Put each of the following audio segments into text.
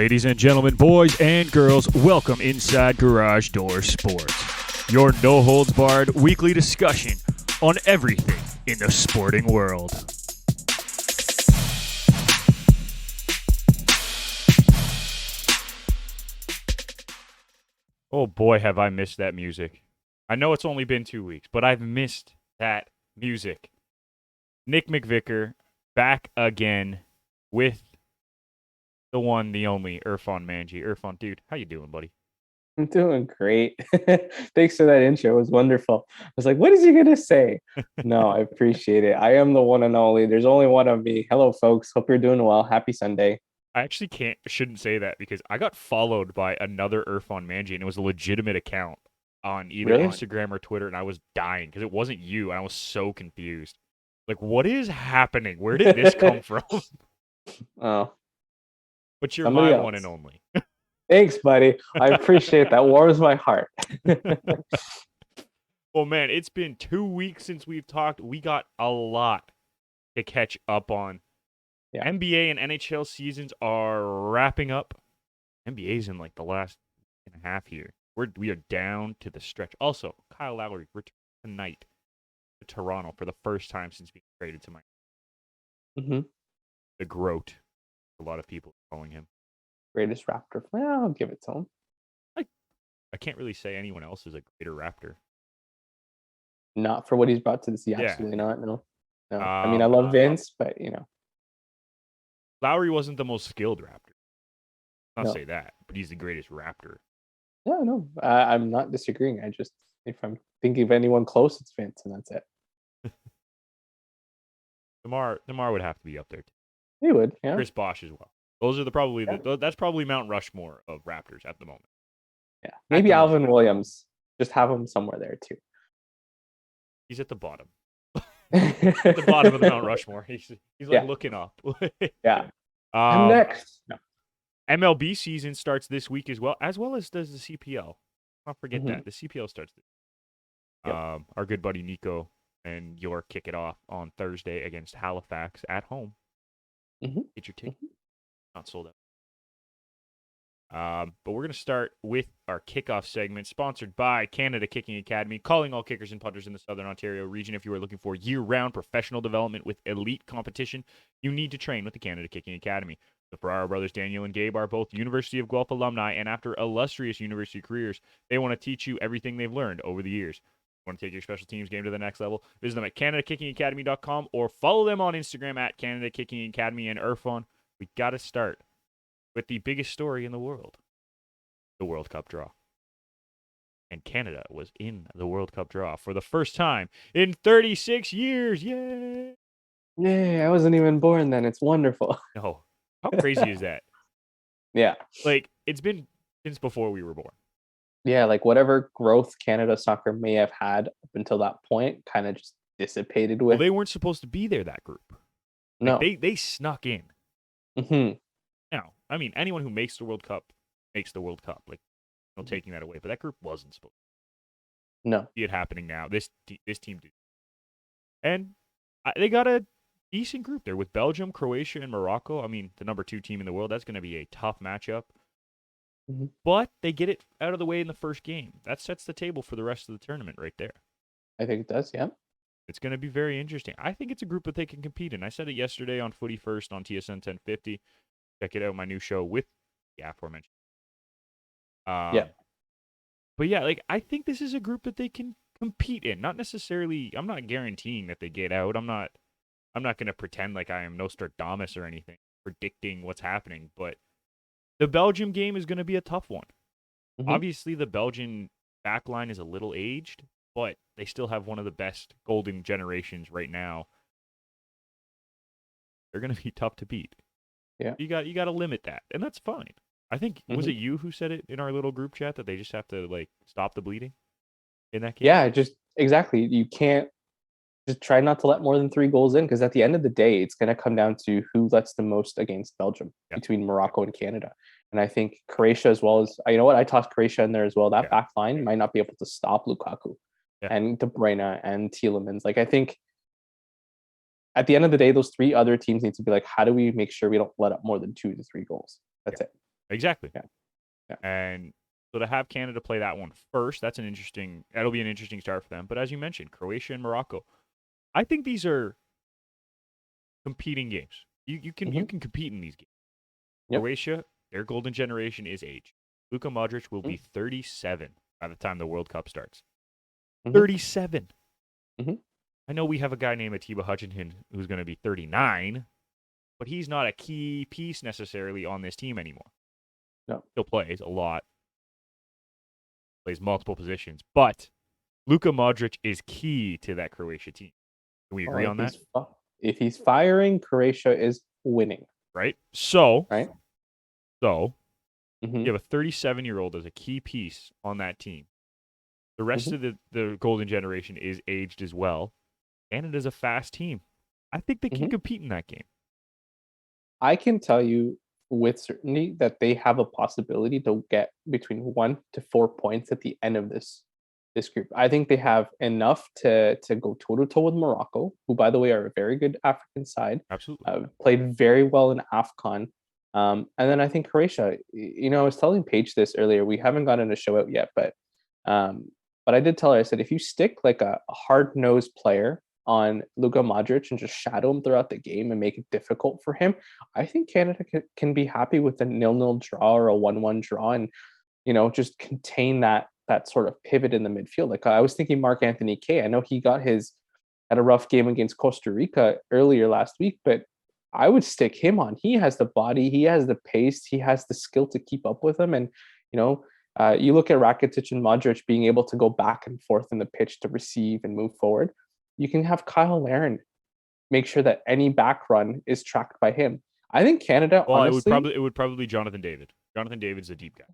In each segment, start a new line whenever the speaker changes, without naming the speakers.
Ladies and gentlemen, boys and girls, welcome inside Garage Door Sports, your no-holds-barred weekly discussion on everything in the sporting world. Oh boy, have I missed that music. I know it's only been 2 weeks, but I've missed that music. Nick McVicker back again with the one, the only, Irfan Manji. Irfan, dude, how you doing, buddy?
I'm doing great. Thanks for that intro. It was wonderful. I was like, what is he going to say? No, I appreciate it. I am the one and only. There's only one of me. Hello, folks. Hope you're doing well. Happy Sunday.
I actually shouldn't say that because I got followed by another Irfan Manji, and it was a legitimate account on either
Really?
Instagram or Twitter, and I was dying because it wasn't you, and I was so confused. Like, what is happening? Where did this come from?
Oh,
But you're
somebody
my
else.
one and only.
Thanks, buddy. I appreciate that. Warms my heart.
Well, man, it's been 2 weeks since we've talked. We got a lot to catch up on.
Yeah.
NBA and NHL seasons are wrapping up. NBA's in like the last and a half here. We are down to the stretch. Also, Kyle Lowry returns tonight to Toronto for the first time since being traded to Miami.
Mm-hmm.
The GROAT, a lot of people are calling him.
Greatest Raptor. Well, I'll give it to him.
I can't really say anyone else is a greater Raptor.
Not for what he's brought to the sea.
Yeah.
Absolutely not. No. I mean, I love Vince, but
Lowry wasn't the most skilled Raptor. I'll
No.
say that, but he's the greatest Raptor.
No. I'm not disagreeing. If I'm thinking of anyone close, it's Vince, and that's it.
DeMar would have to be up there too.
He would, yeah.
Chris Bosh as well. Those are that's probably Mount Rushmore of Raptors at the moment.
Yeah, maybe Alvin Williams. Just have him somewhere there too.
He's at the bottom. At the bottom of the Mount Rushmore. He's like looking up.
Yeah. I'm next. No.
MLB season starts this week as well as does the CPL. Don't forget that. The CPL starts this week.
Yep.
Our good buddy Nico and York kick it off on Thursday against Halifax at home. Get your ticket. Not sold out. But we're going to start with our kickoff segment, sponsored by Canada Kicking Academy, calling all kickers and punters in the Southern Ontario region. If you are looking for year-round professional development with elite competition, you need to train with the Canada Kicking Academy. The Ferraro brothers, Daniel and Gabe, are both University of Guelph alumni, and after illustrious university careers, they want to teach you everything they've learned over the years. Want to take your special teams game to the next level? Visit them at CanadaKickingAcademy.com or follow them on Instagram at Canada Kicking Academy. And Irfan, we got to start with the biggest story in the world, the World Cup draw. And Canada was in the World Cup draw for the first time in 36 years. Yay!
Yeah, I wasn't even born then. It's wonderful.
No. How crazy is that?
Yeah.
Like, it's been since before we were born.
Yeah, like whatever growth Canada soccer may have had up until that point kind of just dissipated with.
Well, they weren't supposed to be there, that group. Like,
No.
They snuck in.
Mm-hmm.
Now, I mean, anyone who makes the World Cup makes the World Cup. Like, no taking that away. But that group wasn't supposed to.
No.
See it happening now. This team did. And they got a decent group there with Belgium, Croatia, and Morocco. I mean, the number 2 team in the world. That's going to be a tough matchup.
Mm-hmm.
But they get it out of the way in the first game. That sets the table for the rest of the tournament right there.
I think it does, yeah.
It's going to be very interesting. I think it's a group that they can compete in. I said it yesterday on Footy First on TSN 1050. Check it out, my new show with the aforementioned.
Yeah.
But yeah, like, I think this is a group that they can compete in. Not necessarily, I'm not guaranteeing that they get out. I'm not going to pretend like I am Nostradamus or anything, predicting what's happening. But the Belgium game is going to be a tough one.
Mm-hmm.
Obviously, the Belgian backline is a little aged, but they still have one of the best golden generations right now. They're going to be tough to beat.
Yeah.
You got to limit that, and that's fine. I think, was it you who said it in our little group chat that they just have to, like, stop the bleeding in that game?
Yeah, just exactly. You can't just try not to let more than 3 goals in, because at the end of the day, it's going to come down to who lets the most against Belgium between Morocco and Canada. And I think Croatia, as well as, you know what, I tossed Croatia in there as well. That back line might not be able to stop Lukaku and De Bruyne and Tielemans. Like, I think at the end of the day, those 3 other teams need to be like, how do we make sure we don't let up more than 2 to 3 goals? That's it.
Exactly.
Yeah. Yeah.
And so to have Canada play that one first, that'll be an interesting start for them. But as you mentioned, Croatia and Morocco, I think these are competing games. You
Mm-hmm.
can compete in these games.
Yep.
Croatia, their golden generation is age. Luka Modric will be
Mm-hmm.
37 by the time the World Cup starts.
Mm-hmm.
37.
Mm-hmm.
I know we have a guy named Atiba Hutchinson who's going to be 39, but he's not a key piece necessarily on this team anymore.
No.
Still plays a lot, plays multiple positions, but Luka Modric is key to that Croatia team. Can we agree
Well,
on that?
if he's firing, Croatia is winning.
Right? So
Right.
you
Mm-hmm.
have a 37-year-old as a key piece on that team. The rest
Mm-hmm.
of the golden generation is aged as well. Canada's a fast team. I think they can
Mm-hmm.
compete in that game.
I can tell you with certainty that they have a possibility to get between 1 to 4 points at the end of this group. I think they have enough to go toe to toe with Morocco, who by the way are a very good African side,
Absolutely.
played very well in Afcon. And then I think Croatia. I was telling Paige this earlier. We haven't gotten a show out yet, um, but I did tell her. I said if you stick like a hard nosed player on Luka Modric and just shadow him throughout the game and make it difficult for him, I think Canada can be happy with a 0-0 draw or a 1-1 draw, and just contain that sort of pivot in the midfield. Like I was thinking, Mark Anthony Kay. I know he had a rough game against Costa Rica earlier last week, but I would stick him on. He has the body, he has the pace, he has the skill to keep up with him, and you look at Rakitic and Modric being able to go back and forth in the pitch to receive and move forward. You can have Kyle Larin make sure that any back run is tracked by him. I think Canada,
Well,
honestly,
it would probably be Jonathan David. Jonathan David's a deep guy.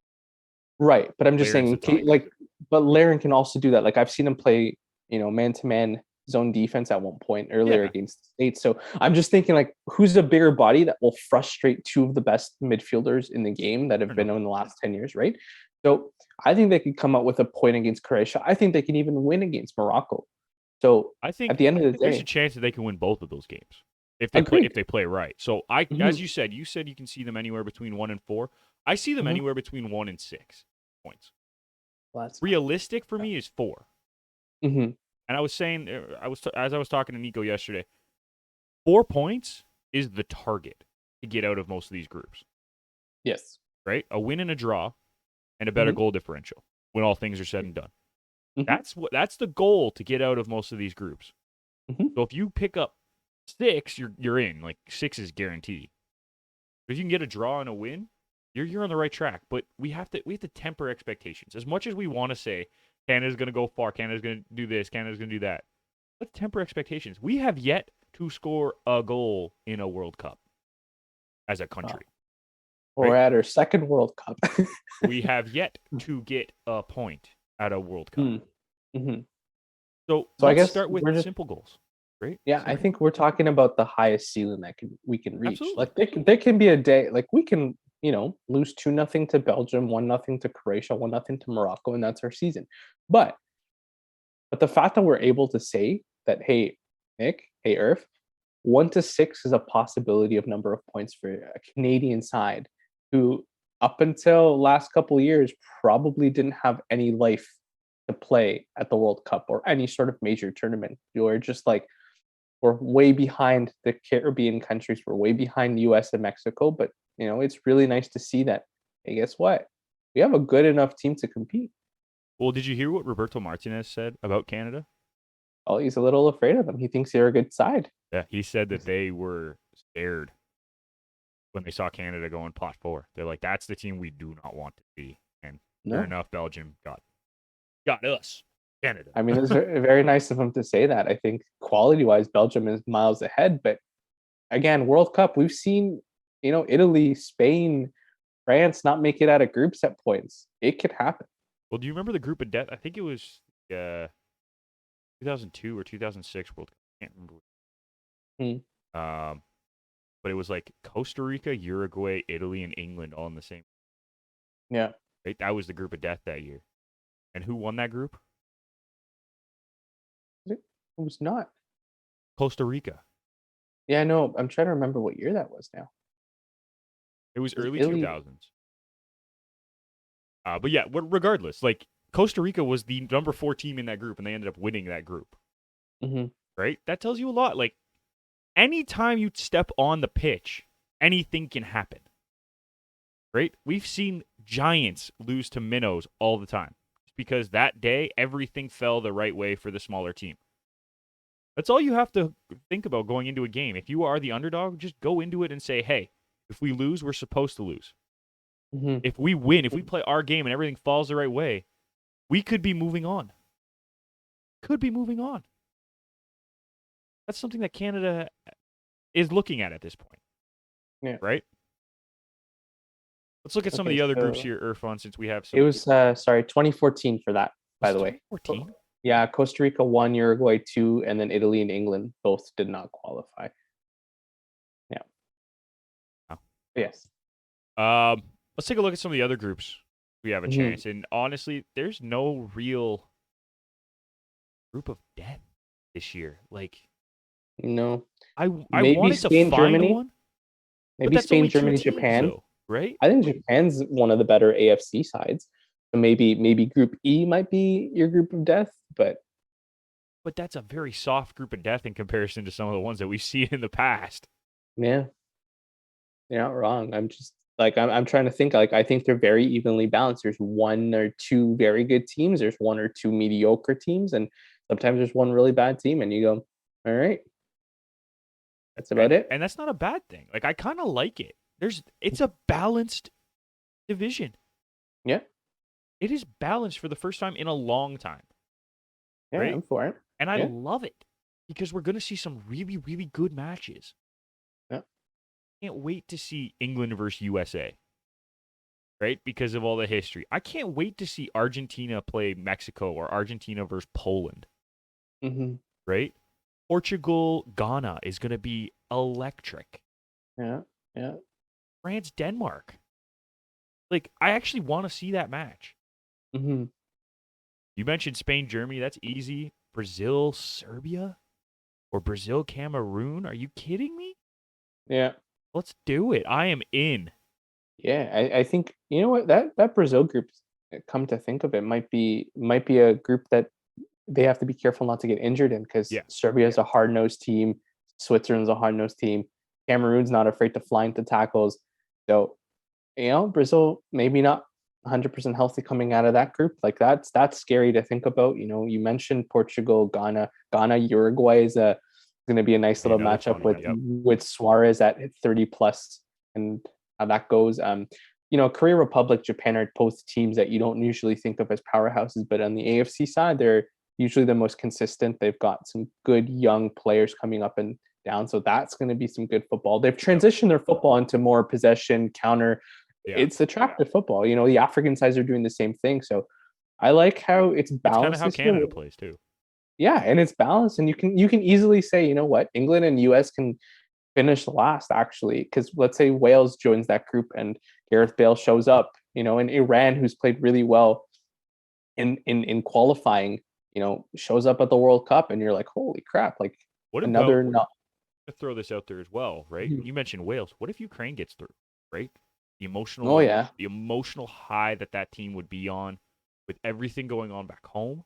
right? But I'm just
Laren's the
saying,
tall guy.
but Larin can also do that. Like I've seen him play, man to man zone defense at one point earlier
Yeah.
against the States. So I'm just thinking, like, who's a bigger body that will frustrate two of the best midfielders in the game that have been in the last 10 years, right? So I think they could come up with a point against Croatia. I think they can even win against Morocco. So
I
at
think
the end of the
there's a
day,
chance that they can win both of those games if
agreed.
they play right. So
Mm-hmm.
as you said you can see them anywhere between 1 and 4. I see them
Mm-hmm.
anywhere between 1 and 6 points.
Well, that's
Realistic for me is 4.
mm-hmm.
And I was saying, as I was talking to Nico yesterday, 4 points is the target to get out of most of these groups.
Yes.
Right, a win and a draw, and a better
Mm-hmm.
goal differential when all things are said and done.
Mm-hmm.
That's the goal to get out of most of these groups.
Mm-hmm.
So if you pick up 6, you're in. Like 6 is guaranteed. If you can get a draw and a win, you're on the right track. But we have to temper expectations. As much as we want to say Canada's going to go far, Canada's going to do this, Canada's going to do that. Let's temper expectations. We have yet to score a goal in a World Cup as a country.
We're at our second World Cup.
We have yet to get a point at a World Cup.
Mm-hmm.
So
I
let's
guess
start with simple goals. Right?
Yeah,
Simple.
I think we're talking about the highest ceiling that we can reach.
Absolutely.
Like there can be a day like we can lose 2-0 to Belgium, 1-0 to Croatia, 1-0 to Morocco, and that's our season. But the fact that we're able to say that, hey, Nick, hey, Irf, 1 to 6 is a possibility of number of points for a Canadian side who, up until last couple of years, probably didn't have any life to play at the World Cup or any sort of major tournament. You're just like, we're way behind the Caribbean countries. We're way behind the US and Mexico. But, it's really nice to see that, hey, guess what? We have a good enough team to compete.
Well, did you hear what Roberto Martinez said about Canada?
Oh, he's a little afraid of them. He thinks they're a good side.
Yeah, he said that they were scared when they saw Canada go in pot 4. They're like, that's the team we do not want to be. And sure enough, Belgium got us, Canada.
I mean, it's very nice of him to say that. I think quality-wise, Belgium is miles ahead. But again, World Cup, we've seen, Italy, Spain, France not make it out of groups at points. It could happen.
Well, do you remember the group of death? I think it was 2002 or 2006 World Cup. I can't remember. But it was like Costa Rica, Uruguay, Italy, and England all in the same.
Yeah.
Right? That was the group of death that year. And who won that group?
It was not.
Costa Rica.
Yeah, no, I'm trying to remember what year that was now.
It was early
Italy,
2000s. But yeah, regardless, like Costa Rica was the number 4 team in that group, and they ended up winning that group.
Mm-hmm.
Right? That tells you a lot. Like anytime you step on the pitch, anything can happen. Right? We've seen Giants lose to minnows all the time because that day everything fell the right way for the smaller team. That's all you have to think about going into a game. If you are the underdog, just go into it and say, hey, if we lose, we're supposed to lose.
Mm-hmm.
If we win, if we play our game and everything falls the right way, we could be moving on. Could be moving on. That's something that Canada is looking at this point.
Yeah.
Right? Let's look at some of
Okay,
the other groups
so
here, Irfan, since we have some.
it was 2014 for that, by the way.
2014?
Yeah, Costa Rica 1, Uruguay 2, and then Italy and England both did not qualify. Yeah.
Oh.
Yes.
Let's take a look at some of the other groups we have a
Mm-hmm.
chance. And honestly, there's no real group of death this year. Like
No.
I
Maybe
wanted to
Spain,
find
Germany.
one, but
Maybe
that's
Spain,
only 2
Germany,
teams,
Japan.
though, right?
I think Japan's one of the better AFC sides. So maybe Group E might be your group of death, but
But that's a very soft group of death in comparison to some of the ones that we've seen in the past.
yeah, you're not wrong. I'm just like I'm trying to think. Like I think they're very evenly balanced. There's 1 or 2 very good teams. There's 1 or 2 mediocre teams, and sometimes there's one really bad team, and you go, all right, that's about it.
And that's not a bad thing. Like I kind of like it. It's a balanced division.
Yeah,
It is balanced for the first time in a long time.
yeah,
Right?
I'm for it.
And I
Yeah.
love it because we're going to see some really, really good matches.
Yeah.
Can't wait to see England versus USA, right? Because of all the history. I can't wait to see Argentina play Mexico or Argentina versus Poland,
Mm-hmm.
right? Portugal, Ghana is going to be electric.
Yeah, yeah.
France, Denmark. Like, I actually want to see that match.
Mm-hmm.
You mentioned Spain, Germany. That's easy. Brazil, Serbia? Or Brazil, Cameroon? Are you kidding me?
Yeah.
Let's do it. I am in.
Yeah, I think you know what that Brazil group, come to think of it, might be a group that they have to be careful not to get injured in because
Yeah.
Serbia is a hard nosed team, Switzerland's a hard nosed team, Cameroon's not afraid to fly into tackles. So, Brazil maybe not 100% healthy coming out of that group. Like that's scary to think about. You mentioned Portugal, Ghana, Uruguay is going to be a nice little
Another
matchup
fun
with
one, yep.
with Suarez at 30 plus and how that goes. Korea Republic, Japan are both teams that you don't usually think of as powerhouses, but on the AFC side, they're usually the most consistent. They've got some good young players coming up and down, so that's going to be some good football. They've transitioned their football into more possession, counter.
Yeah.
It's attractive football. The African sides are doing the same thing. So I like how it's
It's kind of
balanced.
how
this year.
Canada plays too.
Yeah, and it's balanced, and you can easily say, you know what, England and US can finish last actually, because let's say Wales joins that group and Gareth Bale shows up, and Iran, who's played really well in qualifying, shows up at the World Cup, and you're like, holy crap, like
What
another
about
not.
to throw this out there as well, right?
Mhm.
You mentioned Wales. What if Ukraine gets through, right? The emotional
Oh yeah.
the emotional high that team would be on with everything going on back home.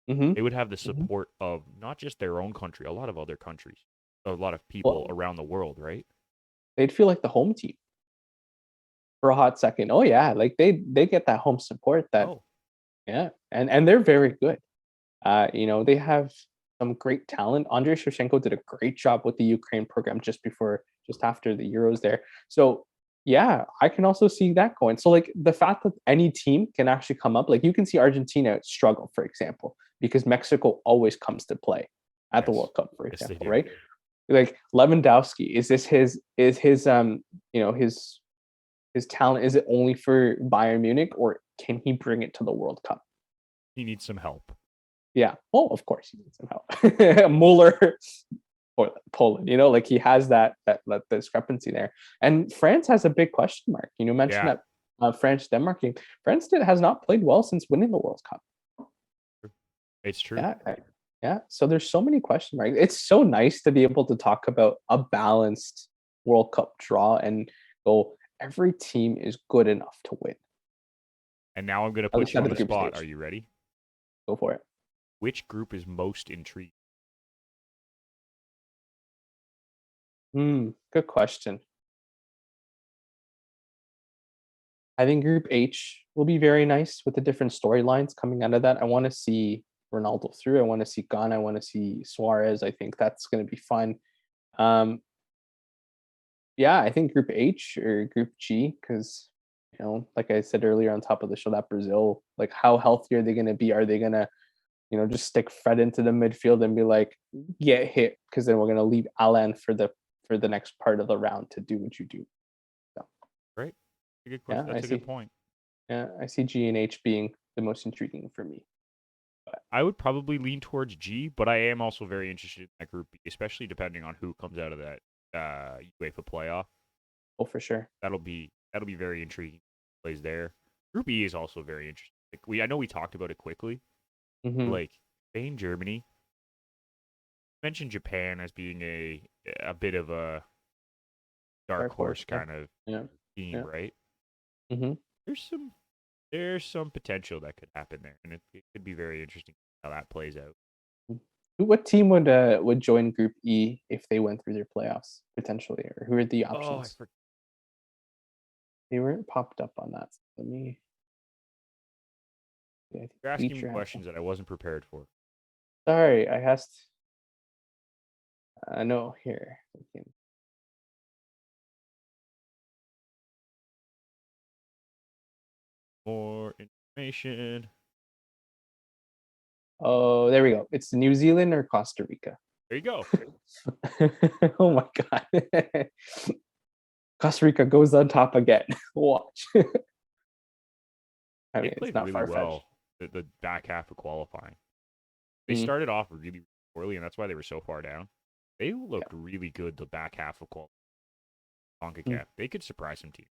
Mm-hmm.
They would have the
Mm-hmm.
support of not just their own country, a lot of other countries, a lot of people
Well,
around the world, right?
they'd feel like the home team for a hot second. Oh yeah, like they get that home support that.
Oh,
Yeah, and they're very good. They have some great talent. Andrei Shevchenko did a great job with the Ukraine program just after the Euros there. So yeah, I can also see that going. So like the fact that any team can actually come up, like you can see Argentina struggle, for example, because Mexico always comes to play at the
yes.
World Cup, for
Yes, they
example,
do.
right? Like Lewandowski, is this his talent, is it only for Bayern Munich, or can he bring it to the World Cup?
He needs some help.
Yeah. Oh, of course he needs some help. Mueller or Poland, like he has that discrepancy there. And France has a big question mark. Mentioned
Yeah.
that France Denmark game. France has not played well since winning the World Cup.
It's true.
Yeah. Yeah. So there's so many question marks. It's so nice to be able to talk about a balanced World Cup draw and go, every team is good enough to win.
And now I'm going to
At
put
least
you
out
on
of
the
the group
spot.
stage.
Are you ready?
Go for it.
Which group is most intrigued?
Good question. I think Group H will be very nice with the different storylines coming out of that. I want to see Ronaldo through. I want to see Ghana. I want to see Suarez. I think that's going to be fun. Um, yeah, I think Group H or Group G, because like I said earlier on top of the show, that Brazil, like how healthy are they going to be? Are they going to, just stick Fred into the midfield and be like, get hit? Because then we're going to leave Alan for the next part of the round to do what you do. So,
Right. That's a good
yeah,
question. That's a good point.
Yeah, I see G and H being the most intriguing for me. But
I would probably lean towards G, but I am also very interested in that Group B, especially depending on who comes out of that UEFA playoff.
oh, for sure.
That'll be very intriguing. Plays there. Group E is also very interesting. Like I know we talked about it quickly.
Mm-hmm.
Like Spain, Germany. Mentioned Japan as being a bit of a dark horse kind of team,
Yeah.
right?
Mm-hmm.
There's some potential that could happen there, and it could be very interesting how that plays out.
What team would join Group E if they went through their playoffs potentially, or who are the
Oh, I
options?
forgot.
They weren't popped up on that. Let me. Yeah, I think
You're asking me
Bleacher has
questions that I wasn't prepared for.
Sorry, I asked. No, here.
More information.
Oh, there we go. It's New Zealand or Costa Rica.
There you go.
Oh my god. Costa Rica goes on top again. Watch. I
They
mean, it's
played
not
really
far fetched.
well the back half of qualifying. They
Mm,
started off really poorly, and that's why they were so far down. They
yeah.
looked really good the back half of qualifying.
Mm,
CONCACAF. They could surprise some teams.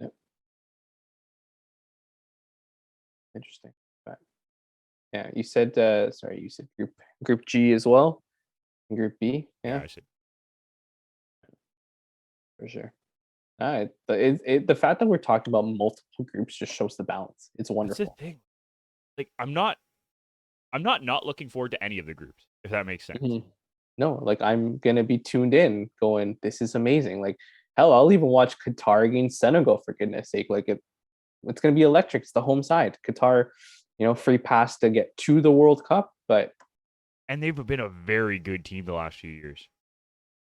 yeah. Interesting. But yeah, you said sorry, you said group G as well. And group B.
Yeah,
Yeah,
I said
for sure. The fact that we're talking about multiple groups just shows the balance. It's
that's the
wonderful.
thing. Like I'm not looking forward to any of the groups, if that makes sense.
Mhm. No, like I'm gonna be tuned in, going, this is amazing. Like, hell, I'll even watch Qatar against Senegal for goodness sake. Like it's gonna be electric. It's the home side. Qatar, free pass to get to the World Cup, but
And they've been a very good team the last few years.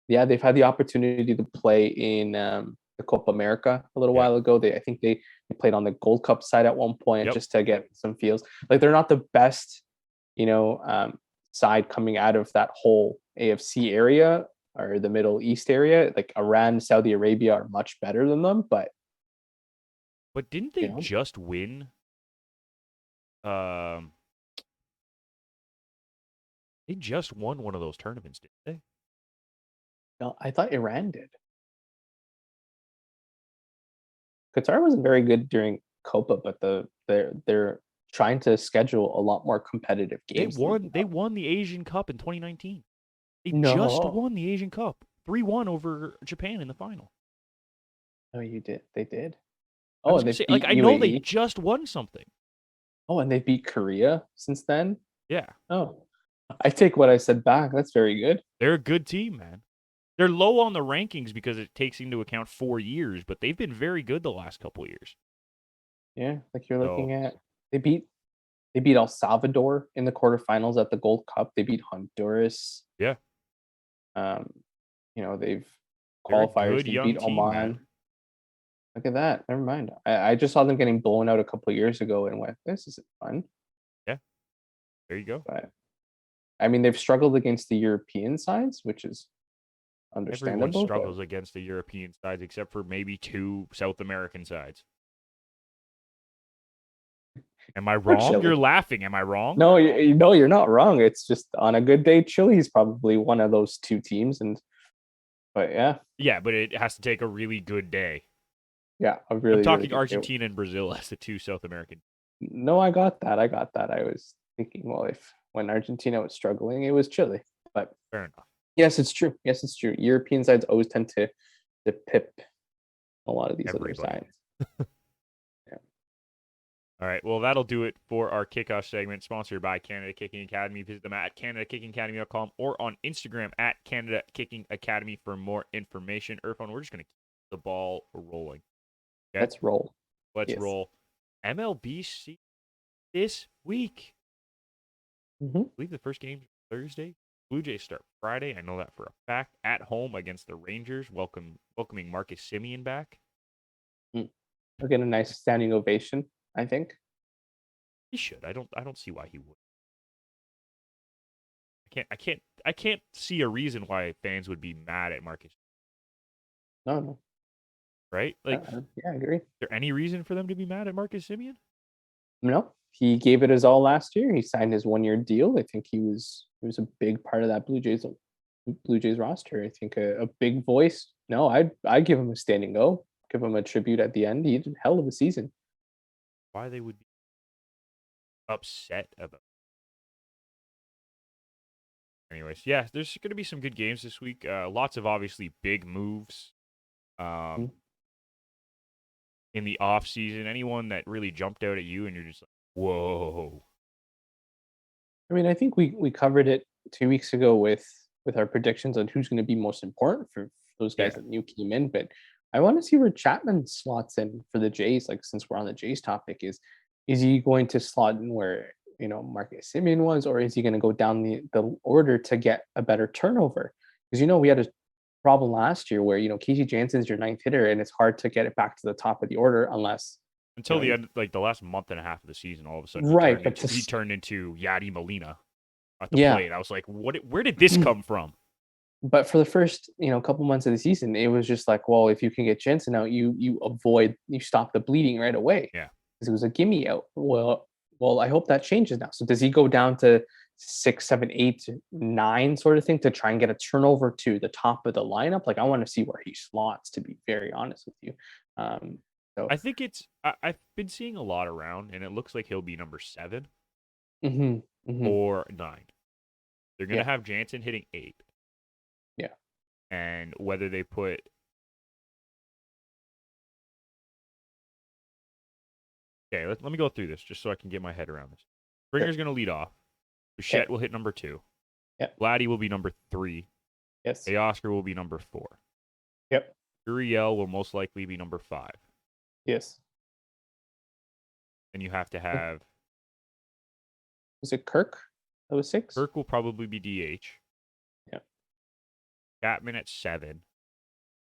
yeah, they've had the opportunity to play in the Copa America a little
Yep.
while ago. I think they played on the Gold Cup side at one point
Yep.
just to get some feels. Like they're not the best, side coming out of that whole AFC area or the Middle East area. Like Iran, Saudi Arabia are much better than them, but
But didn't they just win? Um, they just won one of those tournaments, didn't they?
no, I thought Iran did. Qatar wasn't very good during Copa, but they're trying to schedule a lot more competitive
They
games.
won. They won the Asian Cup in 2019. They just
No,
won the Asian Cup 3-1 over Japan in the final.
no, you did. They did.
I'm
Oh,
just
and
gonna
they
say, like,
beat
I know they
UAE.
just won something.
Oh, and they beat Korea since then.
Yeah,
Oh, I take what I said back. That's very good.
they're a good team, man. They're low on the rankings because it takes into account 4 years, but they've been very good the last couple years.
Yeah, like you're
So
looking at they beat El Salvador in the quarterfinals at the Gold Cup. They beat Honduras.
yeah,
Um, they've
they're a
qualifiers.
good
They
young
beat
team, man.
Oman. Look at that. Never mind. I just saw them getting blown out a couple of years ago and went, this isn't fun.
Yeah, there you go.
But I mean, they've struggled against the European sides, which is
Everyone
understandable.
struggles against the European sides except for maybe 2 South American sides. Am I
Or
wrong? You're
Chile.
laughing. Am I wrong?
No, no, you're not wrong. It's just on a good day, Chile's probably one of those two teams, but yeah,
Yeah, but it has to take a really good day.
yeah, a
I'm
really, really
talking
good day.
Argentina and Brazil as the 2 South American.
No, I got that. I got that. I was thinking, well, if when Argentina was struggling, it was Chile. But
Fair enough.
yes, it's true. Yes, it's true. European sides always tend to pip a lot of these other
Everybody.
sides. Yeah.
All right. Well, that'll do it for our kickoff segment, sponsored by Canada Kicking Academy. Visit them at CanadaKickingAcademy.com or on Instagram at Canada Kicking Academy for more information. Irfan, we're just going to keep the ball rolling. Okay?
Let's roll.
Let's
Yes.
roll. MLB this week. I believe the first game's Thursday. Blue Jays start Friday. I know that for a fact. At home against the Rangers, welcoming Marcus Semien back.
He'll get a nice standing ovation, I think.
He should. I don't see why he would. I can't see a reason why fans would be mad at Marcus.
No.
Right? Like,
yeah, I agree.
is there any reason for them to be mad at Marcus Semien?
No, he gave it his all last year. He signed his 1-year deal. I think he was a big part of that Blue Jays roster. I think a big voice. No, I'd give him a standing go. Give him a tribute at the end. He did a hell of a season.
Why they would be upset about. Anyways, yeah, there's going to be some good games this week. Lots of obviously big moves. In the off season, anyone that really jumped out at you and you're just like, whoa.
I mean, I think we covered it 2 weeks ago with our predictions on who's going to be most important for those guys that new came in. But I want to see where Chapman slots in for the Jays. Like, since we're on the Jays topic, is he going to slot in where Marcus Semien was, or is he going to go down the order to get a better turnover? Because we had a problem last year where Casey Jansen's your ninth hitter, and it's hard to get it back to the top of the order unless
until the end, like the last month and a half of the season, all of a sudden, he turned into Yadi Molina at the plate. I was like, where did this come from?
But for the first, couple months of the season, it was just like, well, if you can get Jansen out, you stop the bleeding right away.
Yeah,
because it was a gimme out. Well, I hope that changes now. So does he go down to 6, 7, 8, 9 sort of thing to try and get a turnover to the top of the lineup? Like, I want to see where he slots, to be very honest with you. So
I think I've been seeing a lot around, and it looks like he'll be number 7 or 9. They're gonna have Jansen hitting 8.
Yeah,
and whether they put. Okay, let me go through this just so I can get my head around this. Springer's going to lead off. Bichette will hit number 2.
Yep.
Vladdy will be number 3.
Yes.
Teoscar will be number 4.
Yep.
Uriel will most likely be number 5.
Yes.
And you have to have.
Was it Kirk? That was 6?
Kirk will probably be DH.
Yeah.
Chapman at 7.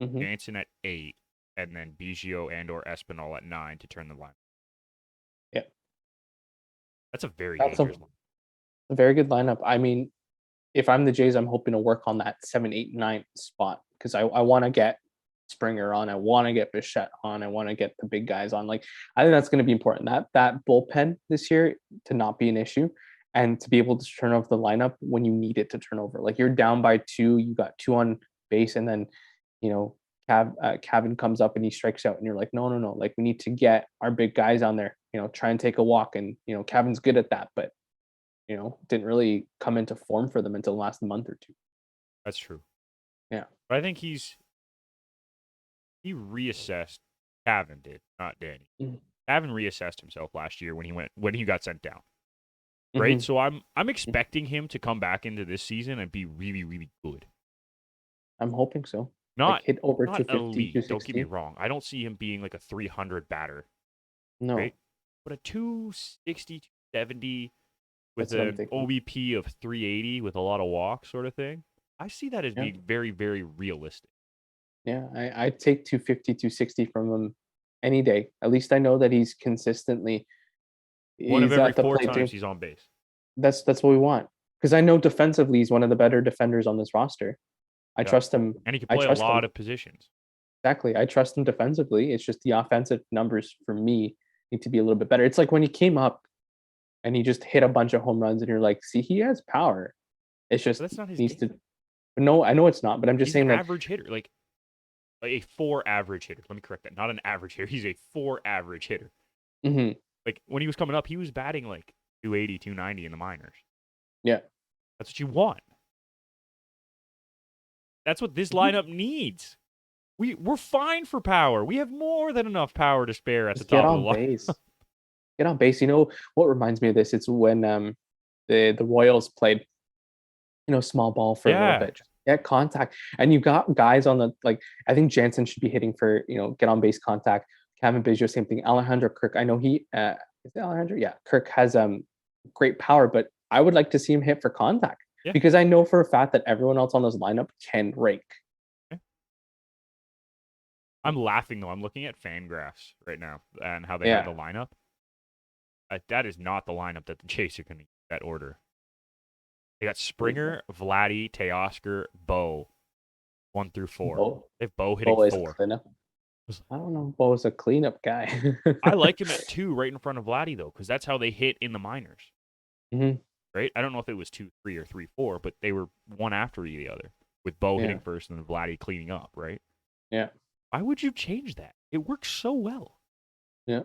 Jansen at 8. And then Biggio and or Espinal at 9 to turn the line.
Yeah.
That's a very dangerous line.
A very good lineup. I mean, if I'm the Jays, I'm hoping to work on that 7, 8, 9 spot because I want to get Springer on. I want to get Bichette on. I want to get the big guys on. Like, I think that's going to be important. That bullpen this year to not be an issue and to be able to turn over the lineup when you need it to turn over. Like, you're down by 2, you got 2 on base, and then Cavan comes up and he strikes out, and you're like, no. Like, we need to get our big guys on there. Try and take a walk, and Cavan's good at that, but didn't really come into form for them until the last month or 2.
That's true.
Yeah.
But I think he reassessed. Cavan did, not Danny. Cavan reassessed himself last year when he got sent down. Right? So I'm expecting him to come back into this season and be really, really good.
I'm hoping so.
Not
hit over
not
250,
elite,
260.
don't get me wrong. I don't see him being like a 300 batter.
No.
Right? But a 260, 270 with
That's what I'm
an
thinking.
OBP of 380 with a lot of walks sort of thing. I see that as being very, very realistic.
Yeah, I'd take 250, 260 from him any day. At least I know that he's consistently
One of every
at the
4
plate
times he's on base.
That's what we want. Because I know defensively he's one of the better defenders on this roster. I trust him.
And he can play a lot of positions.
Exactly. I trust him defensively. It's just the offensive numbers for me need to be a little bit better. It's like when he came up and he just hit a bunch of home runs and you're like, see, he has power. It's just
that's not his
needs
game.
to. No, I know it's not, but I'm just
he's
saying
an
that
average hitter, like a 4 average hitter. Let me correct that. Not an average hitter. He's a 4 average hitter. Like when he was coming up, he was batting like 280, 290 in the minors.
Yeah.
That's what you want. That's what this lineup needs. We're fine for power. We have more than enough power to spare at the top of the line.
get on base. You know what reminds me of this? It's when the Royals played, small ball for a little
Yeah.
bit. Just get contact. And you've got guys on the like I think Jansen should be hitting for, get on base contact. Kevin Biggio, same thing. Alejandro Kirk. I know he is it Alejandro? Yeah. Kirk has great power, but I would like to see him hit for contact
Yeah.
because I know for a fact that everyone else on this lineup can rake.
Yeah. I'm laughing though. I'm looking at Fangraphs right now and how they have
Yeah.
the lineup. That is not the lineup that the Jays are going to use that order. They got Springer, Vladdy, Teoscar, Bo, 1 through 4.
Bo,
They have Bo hitting
Bo is a
4.
cleanup. I don't know. Bo is a cleanup guy.
I like him at 2 right in front of Vladdy, though, because that's how they hit in the minors.
Mhm.
Right? I don't know if it was 2-3 or 3-4, but they were one after the other, with Bo hitting
Yeah.
first and then Vladdy cleaning up, right?
Yeah.
Why would you change that? It works so well.
Yeah.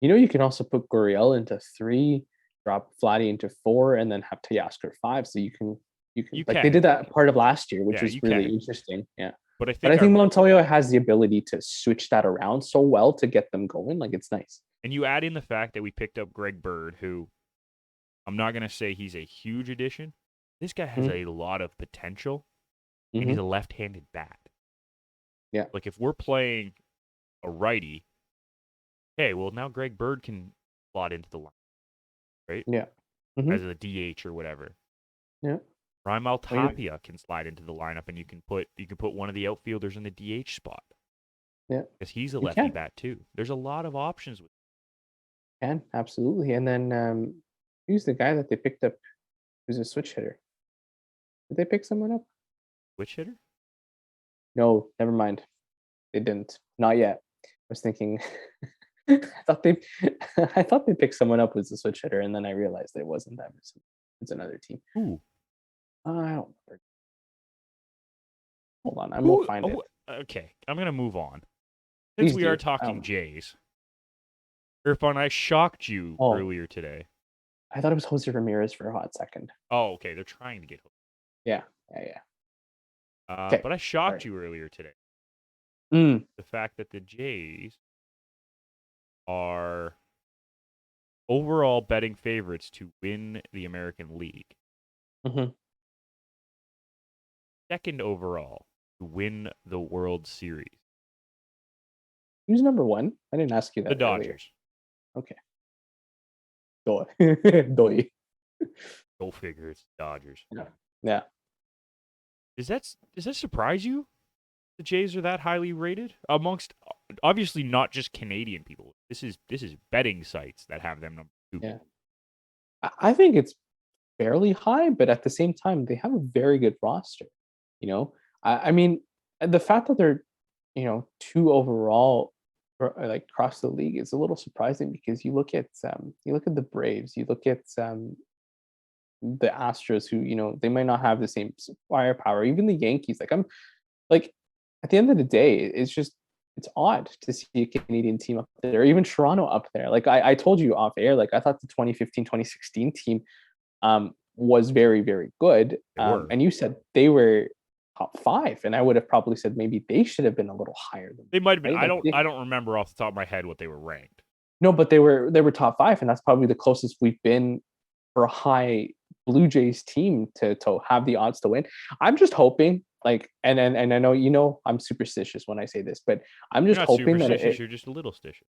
You can also put Gurriel into 3, drop Vladdy into 4, and then have Teoscar 5. So you can
You
like they
can.
did that part of last year, which
Yeah,
was
you
really
can.
interesting. Yeah.
But I
But I
think
think Montoya has the ability to switch that around so well to get them going. Like it's nice.
and you add in the fact that we picked up Greg Bird, who I'm not going to say he's a huge addition. This guy has
Mhm.
a lot of potential, and he's
Mhm.
a left-handed bat.
Yeah.
Like if we're playing a righty, hey, well now Greg Bird can slot into the line, right?
Yeah.
As
Mhm.
a DH or whatever.
Yeah.
Raimel
Well,
Tapia can slide into the lineup, and you can put one of the outfielders in the DH spot
yeah.
because he's a
You
lefty
can.
bat too. There's a lot of options with
Can absolutely. And then who's the guy that they picked up? Who's a switch hitter? Did they pick someone up?
which hitter.
No, never mind. They didn't. Not yet. I was thinking I thought they I thought they picked someone up as a switch hitter, and then I realized it wasn't them. It's another team.
Ooh,
I don't remember. Hold on, I'm gonna
who?
find it.
Oh, okay, I'm gonna move on since
Please
we are
do.
talking Jays. Irfan, I shocked you
Oh,
earlier today.
I thought it was Jose Ramirez for a hot second.
Oh, okay, they're trying to get hooked.
Yeah, yeah. Okay,
But I
sorry.
shocked you earlier today.
Mm,
The fact that the Jays are overall betting favorites to win the American League.
hmm
Second overall to win the World Series.
Who's number one? I didn't ask you
The
that earlier.
Dodgers.
Okay. Doi. Doi.
Go figure, it's the Dodgers.
Yeah. Yeah.
Does that surprise you? The Jays are that highly rated amongst obviously not just Canadian people. This is betting sites that have them number 2.
Yeah. I think it's fairly high, but at the same time, they have a very good roster. You know, I mean, the fact that they're, two overall, like across the league, is a little surprising because you look at the Braves, you look at the Astros, who they might not have the same firepower. Even the Yankees, like I'm like at the end of the day, it's odd to see a Canadian team up there, or even Toronto up there. Like I told you off air, like I thought the 2015, 2016 team was very, very good.
They were.
And you said they were top 5, and I would have probably said maybe they should have been a little higher than
They might have been.
right. Like
I don't remember off the top of my head what they were ranked.
no, but they were top 5, and that's probably the closest we've been for a high Blue Jays team to have the odds to win. I'm just hoping, like, and I know I'm superstitious when I say this, but I'm
You're
just
not
hoping that
superstitious, you're just a little stitious.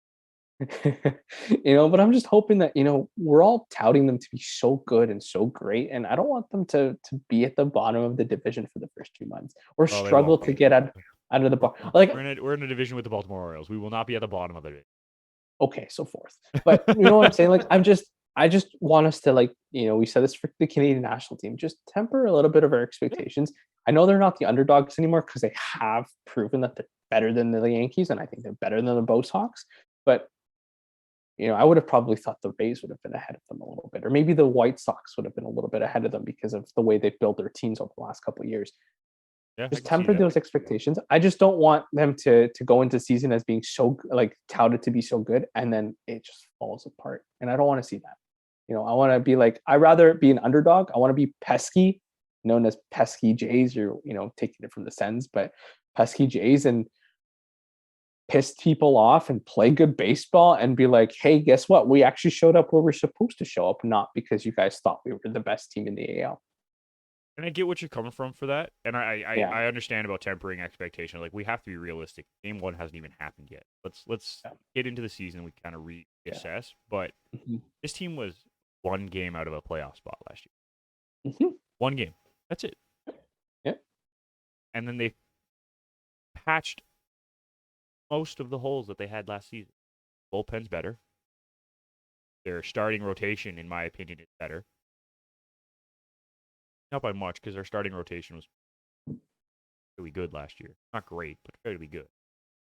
but I'm just hoping that we're all touting them to be so good and so great, and I don't want them to be at the bottom of the division for the first 2 months or
Well, they
struggle
won't
to
be.
get out of the bottom. Like,
We're in a division with the Baltimore Orioles. We will not be at the bottom of it.
okay, so fourth, but you know what I'm saying? Like, I just want us to, like, we said this for the Canadian national team, just temper a little bit of our expectations. I know they're not the underdogs anymore because they have proven that they're better than the Yankees, and I think they're better than the Bo Sox, but I would have probably thought the Rays would have been ahead of them a little bit, or maybe the White Sox would have been a little bit ahead of them because of the way they've built their teams over the last couple of years.
Yeah, I
Just
can see
temper
that.
those expectations. I just don't want them to go into season as being so, like, touted to be so good, and then it just falls apart. And I don't want to see that. I want to be like, I'd rather be an underdog. I want to be pesky, known as pesky Jays, or taking it from the Sens, but pesky Jays, and piss people off and play good baseball and be like, hey, guess what? We actually showed up where we're supposed to show up, not because you guys thought we were the best team in the AL.
And I get what you're coming from for that. And
Yeah.
I understand about tempering expectation. Like, we have to be realistic. Game 1 hasn't even happened yet. Let's get into the season. We kind of reassess. But this team was one game out of a playoff spot last year. One game. That's it.
Yeah.
And then they patched most of the holes that they had last season. Bullpen's better. Their starting rotation, in my opinion, is better. Not by much, because their starting rotation was really good last year. Not great, but fairly good.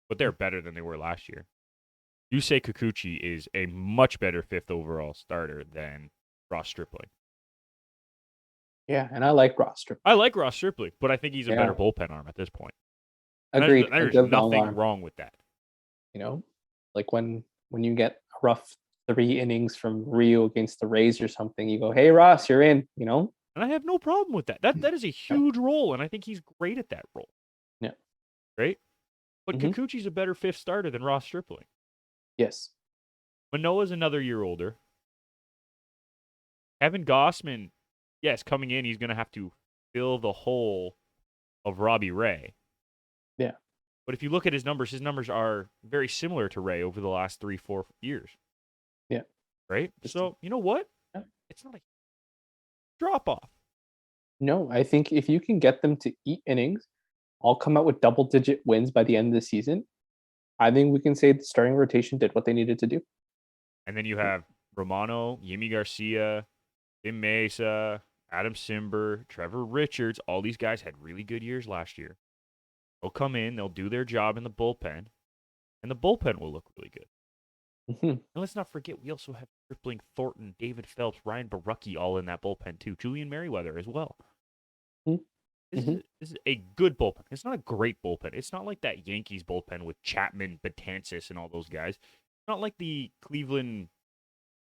But they're better than they were last year. Yusei Kikuchi is a much better 5th overall starter than Ross Stripling.
Yeah, and I like Ross Stripling.
I like Ross Stripling, but I think he's a better bullpen arm at this point.
Agreed.
There's nothing wrong with that.
You know, like when you get a rough 3 innings from Rio against the Rays or something, you go, hey, Ross, you're in, you know?
And I have no problem with that. That is a huge role, and I think he's great at that role.
Yeah.
Right? But Kikuchi's a better 5th starter than Ross Stripling.
Yes.
Manoah's another year older. Evan Gossman, yes, coming in, he's going to have to fill the hole of Robbie Ray.
Yeah.
But if you look at his numbers are very similar to Ray over the last 3-4 years.
Yeah.
Right? So, you know what?
Yeah.
It's not a drop off.
No, I think if you can get them to eat innings, all come out with double-digit wins by the end of the season, I think we can say the starting rotation did what they needed to do.
And then you have Romano, Yimi Garcia, Tim Mesa, Adam Simber, Trevor Richards. All these guys had really good years last year. They'll come in, they'll do their job in the bullpen, and the bullpen will look really good. And let's not forget, we also have Stripling, Thornton, David Phelps, Ryan Barucki all in that bullpen too. Julian Merriweather as well. This is a good bullpen. It's not a great bullpen. It's not like that Yankees bullpen with Chapman, Betances, and all those guys. It's not like the Cleveland,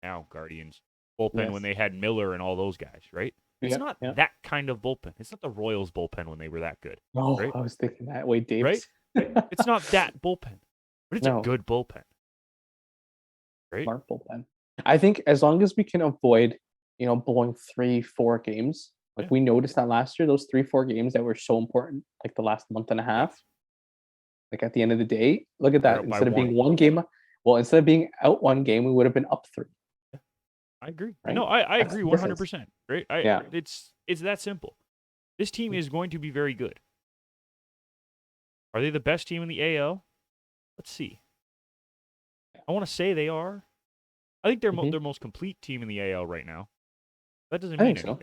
now Guardians, bullpen when they had Miller and all those guys, right? It's not that kind of bullpen. It's not the Royals bullpen when they were that good.
Oh,
right?
I was thinking that way, Davis.
Right? It's not that bullpen, but it's a good bullpen. Right?
Smart bullpen. I think as long as we can avoid, blowing 3-4 games, like we noticed that last year, those 3-4 games that were so important, like the last month and a half. Like at the end of the day, look at that. Instead of being one game, instead of being out one game, we would have been up 3.
I agree.
Right?
No, I agree 100%. Right? It's that simple. This team is going to be very good. Are they the best team in the AL? Let's see. I want to say they are. I think they're their most complete team in the AL right now. That doesn't mean anything.
So.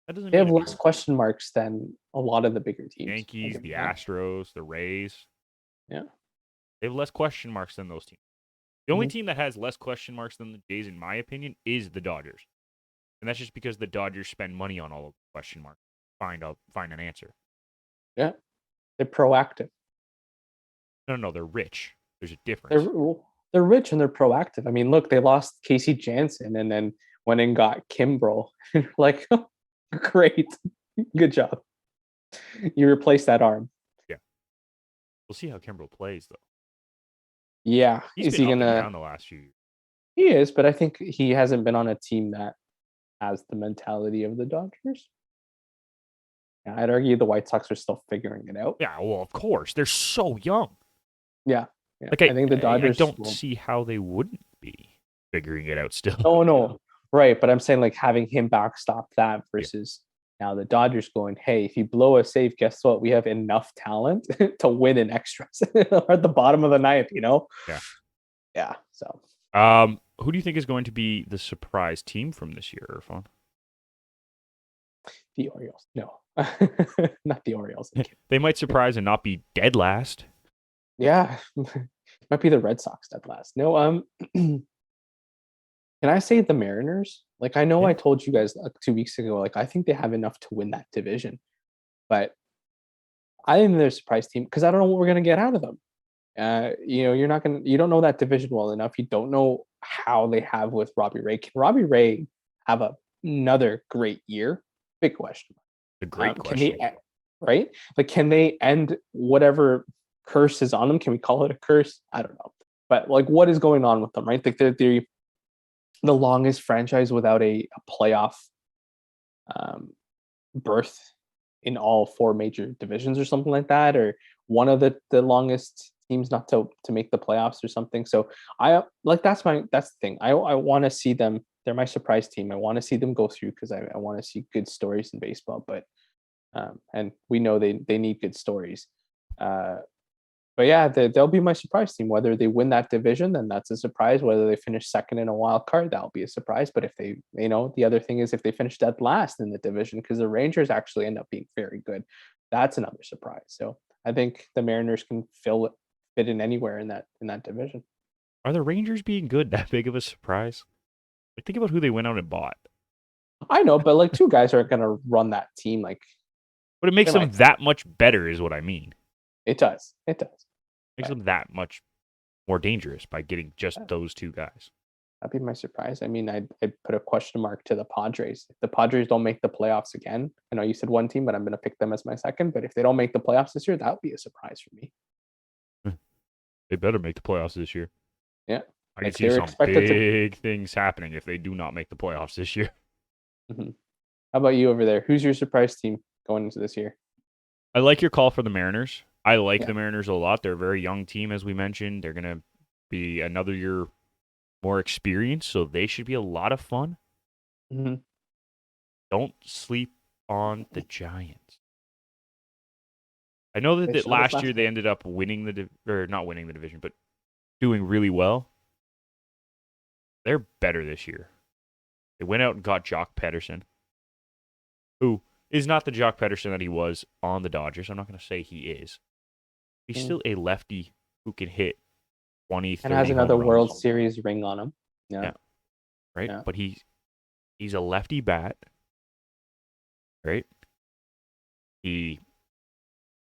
That doesn't.
They have less question marks than a lot of the bigger teams.
Yankees, the Astros, the Rays.
Yeah.
They have less question marks than those teams. The only team that has less question marks than the Jays, in my opinion, is the Dodgers. And that's just because the Dodgers spend money on all of the question marks. Find an answer.
Yeah. They're proactive.
No, they're rich. There's a difference.
They're rich and they're proactive. I mean, look, they lost Casey Jansen and then went and got Kimbrel. Like, great. Good job. You replaced that arm.
Yeah. We'll see how Kimbrel plays, though.
Yeah.
He's been up and down the last few years.
He is, but I think he hasn't been on a team that has the mentality of the Dodgers. Yeah, I'd argue the White Sox are still figuring it out.
Yeah, well, of course. They're so young.
Yeah.
Like I think the Dodgers. I don't see how they wouldn't be figuring it out still.
Oh no, right. But I'm saying like having him backstop that versus now the Dodgers going, hey, if you blow a save, guess what? We have enough talent to win in extras at the bottom of the ninth.
Yeah.
Yeah. So.
Who do you think is going to be the surprise team from this year, Irfan?
The Orioles. No, not the Orioles.
They might surprise and not be dead last.
Yeah, might be the Red Sox dead last. No, can I say the Mariners? Like, I know I told you guys 2 weeks ago, like, I think they have enough to win that division, but I think they're a surprise team because I don't know what we're gonna get out of them. You don't know that division well enough. You don't know how they have with Robbie Ray. Can Robbie Ray have another great year? Big question.
A great question.
Right? Like, can they end whatever curse is on them. Can we call it a curse? I don't know. But like, what is going on with them, right? Like they're the longest franchise without a playoff um, berth in all four major divisions or something like that, or one of the longest teams not to make the playoffs or something. So I like that's the thing. I want to see them. They're my surprise team. I want to see them go through because I want to see good stories in baseball. But and we know they need good stories. Uh, but yeah, they'll be my surprise team. Whether they win that division, then that's a surprise. Whether they finish second in a wild card, that'll be a surprise. But if they, the other thing is if they finish dead last in the division, because the Rangers actually end up being very good, that's another surprise. So I think the Mariners can fit in anywhere in that division.
Are the Rangers being good that big of a surprise? Like, think about who they went out and bought.
I know, but like two guys aren't going to run that team. Like,
But it makes them that much better, is what I mean.
It does. It does.
Makes them that much more dangerous by getting just those two guys.
That'd be my surprise. I mean, I'd put a question mark to the Padres. If the Padres don't make the playoffs again, I know you said one team, but I'm going to pick them as my second. But if they don't make the playoffs this year, that would be a surprise for me.
They better make the playoffs this year.
Yeah.
I can see some big things happening if they do not make the playoffs this year.
Mm-hmm. How about you over there? Who's your surprise team going into this year?
I like your call for the Mariners. I like the Mariners a lot. They're a very young team, as we mentioned. They're going to be another year more experienced, so they should be a lot of fun.
Mm-hmm.
Don't sleep on the Giants. I know that last year they ended up winning not winning the division, but doing really well. They're better this year. They went out and got Jock Pederson, who is not the Jock Pederson that he was on the Dodgers. I'm not going to say he is. He's still a lefty who can hit 20, 30
and has another World Series ring on him. Yeah.
Right? Yeah. But he's a lefty bat. Right? He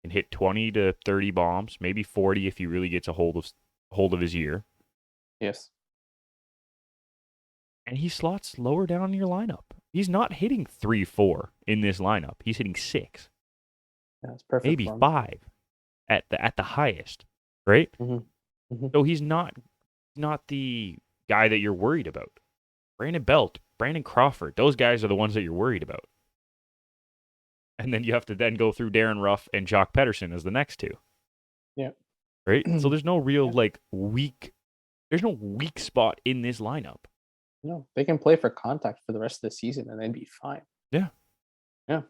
can hit 20 to 30 bombs, maybe 40 if he really gets a hold of his ear.
Yes.
And he slots lower down in your lineup. He's not hitting 3-4 in this lineup. He's hitting 6.
That's perfect.
Maybe 5 at the highest, right?
Mm-hmm. Mm-hmm.
So he's not the guy that you're worried about. Brandon Belt, Brandon Crawford, those guys are the ones that you're worried about. And then you have to then go through Darren Ruff and Jock Pederson as the next two.
Yeah.
Right? So there's no real there's no weak spot in this lineup.
No, they can play for contact for the rest of the season and they'd be fine.
Yeah.
Yeah.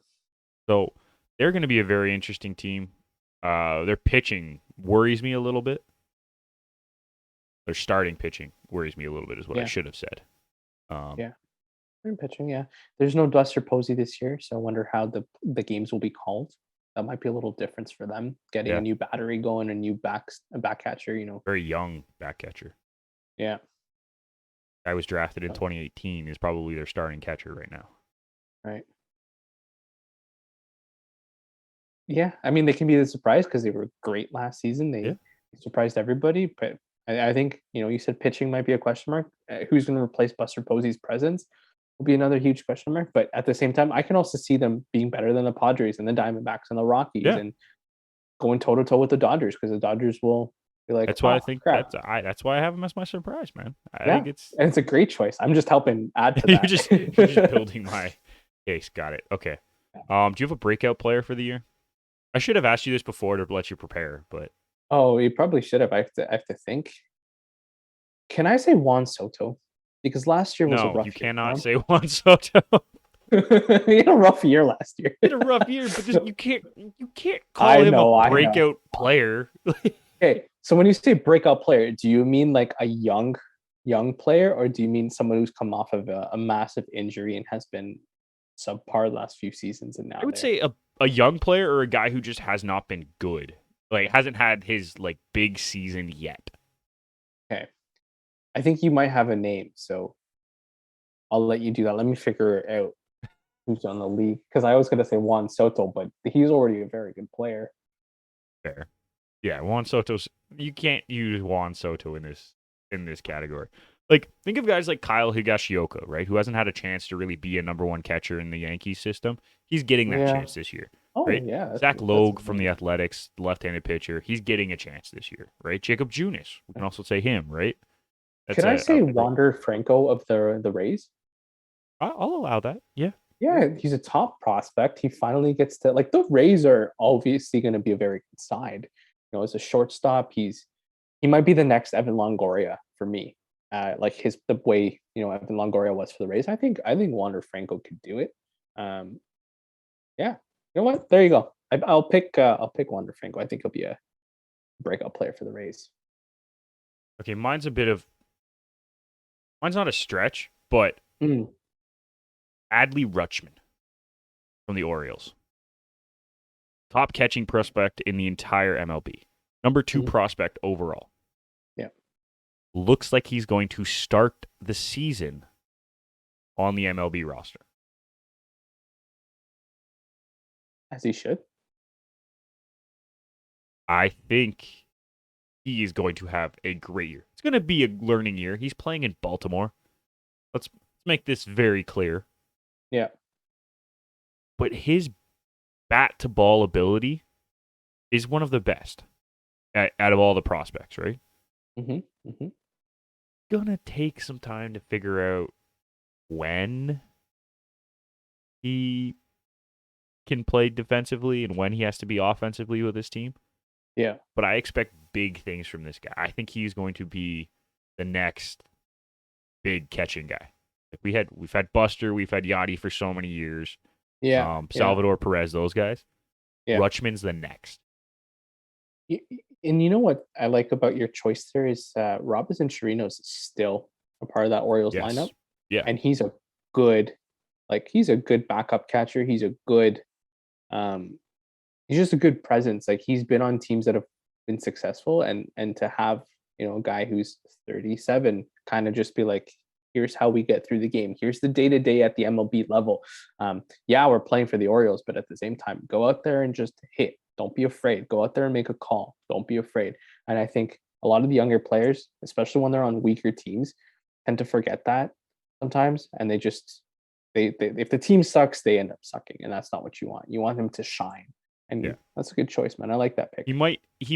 So they're going to be a very interesting team. Their pitching worries me a little bit. Their starting pitching worries me a little bit is what I should have said.
Yeah. Pitching, yeah. There's no Buster Posey this year, so I wonder how the games will be called. That might be a little difference for them. Getting a new battery going, a new back catcher,
Very young back catcher.
Yeah.
Guy was drafted in 2018 is probably their starting catcher right now.
Right. Yeah, I mean they can be the surprise because they were great last season. They surprised everybody, but I think you said pitching might be a question mark. Who's going to replace Buster Posey's presence will be another huge question mark. But at the same time, I can also see them being better than the Padres and the Diamondbacks and the Rockies and going toe to toe with the Dodgers because the Dodgers will be like.
That's why I think that's why I have them as my surprise, man. I think
it's a great choice. I'm just helping add to that.
you're just building my case. Got it. Okay. Do you have a breakout player for the year? I should have asked you this before to let you prepare, but
you probably should have. I have to think. Can I say Juan Soto? Because last year was a rough year.
No, you cannot say Juan Soto.
He had a rough year last year.
He had a rough year, but you can't call him a breakout player.
Okay, so when you say breakout player, do you mean like a young player, or do you mean someone who's come off of a massive injury and has been subpar the last few seasons and now?
I would say a young player or a guy who just has not been good. Like hasn't had his big season yet.
Okay. I think you might have a name, so I'll let you do that. Let me figure out who's on the league because I was going to say Juan Soto, but he's already a very good player.
Fair. Yeah, Juan Soto's. You can't use Juan Soto in this category. Think of guys like Kyle Higashioka, right? Who hasn't had a chance to really be a number one catcher in the Yankees system. He's getting that chance this year.
Oh
right?
yeah,
Zach
that's
Logue from the
amazing.
Athletics, left-handed pitcher, he's getting a chance this year, right? Jacob Junis, we can also say him, right? That's
Can I
a
say
pro.
Wander Franco of the Rays?
I'll allow that. Yeah.
Yeah, he's a top prospect. He finally gets to like the Rays are obviously going to be a very good side. As a shortstop, he might be the next Evan Longoria for me. Like the way Evan Longoria was for the Rays. I think Wander Franco could do it. Um, yeah, you know what? There you go. I'll pick Wander Franco. I think he'll be a breakout player for the Rays.
Okay, mine's not a stretch, but
Mm,
Adley Rutschman from the Orioles. Top catching prospect in the entire MLB. Number 2
mhm.
prospect overall.
Yeah,
Looks like he's going to start the season on the MLB roster.
as he should.
I think he is going to have a great year. It's going to be a learning year. He's playing in Baltimore. Let's make this very clear.
Yeah.
But his bat to ball ability is one of the best out of all the prospects, right?
Hmm. Hmm.
Gonna take some time to figure out when he can play defensively and when he has to be offensively with his team.
Yeah.
But I expect big things from this guy. I think he's going to be the next big catching guy. Like we've had Buster, we've had Yachty for so many years.
Yeah. Yeah.
Salvador Perez, those guys.
Yeah.
Rutschman's the next.
And you know what I like about your choice there is Robinson Chirinos is still a part of that Orioles lineup,
Yes. Yeah.
and good, he's a good backup catcher. Um, he's just a good presence. Like he's been on teams that have been successful, and to have a guy who's 37 kind of just be like, here's how we get through the game. Here's the day to day at the MLB level. Yeah, we're playing for the Orioles, but at the same time, go out there and just hit. Don't be afraid. Go out there and make a call. Don't be afraid. And I think a lot of the younger players, especially when they're on weaker teams, tend to forget that sometimes, and they if the team sucks, they end up sucking, and that's not what you want. You want them to shine,
Yeah.
and that's a good choice, man. I like that pick.
He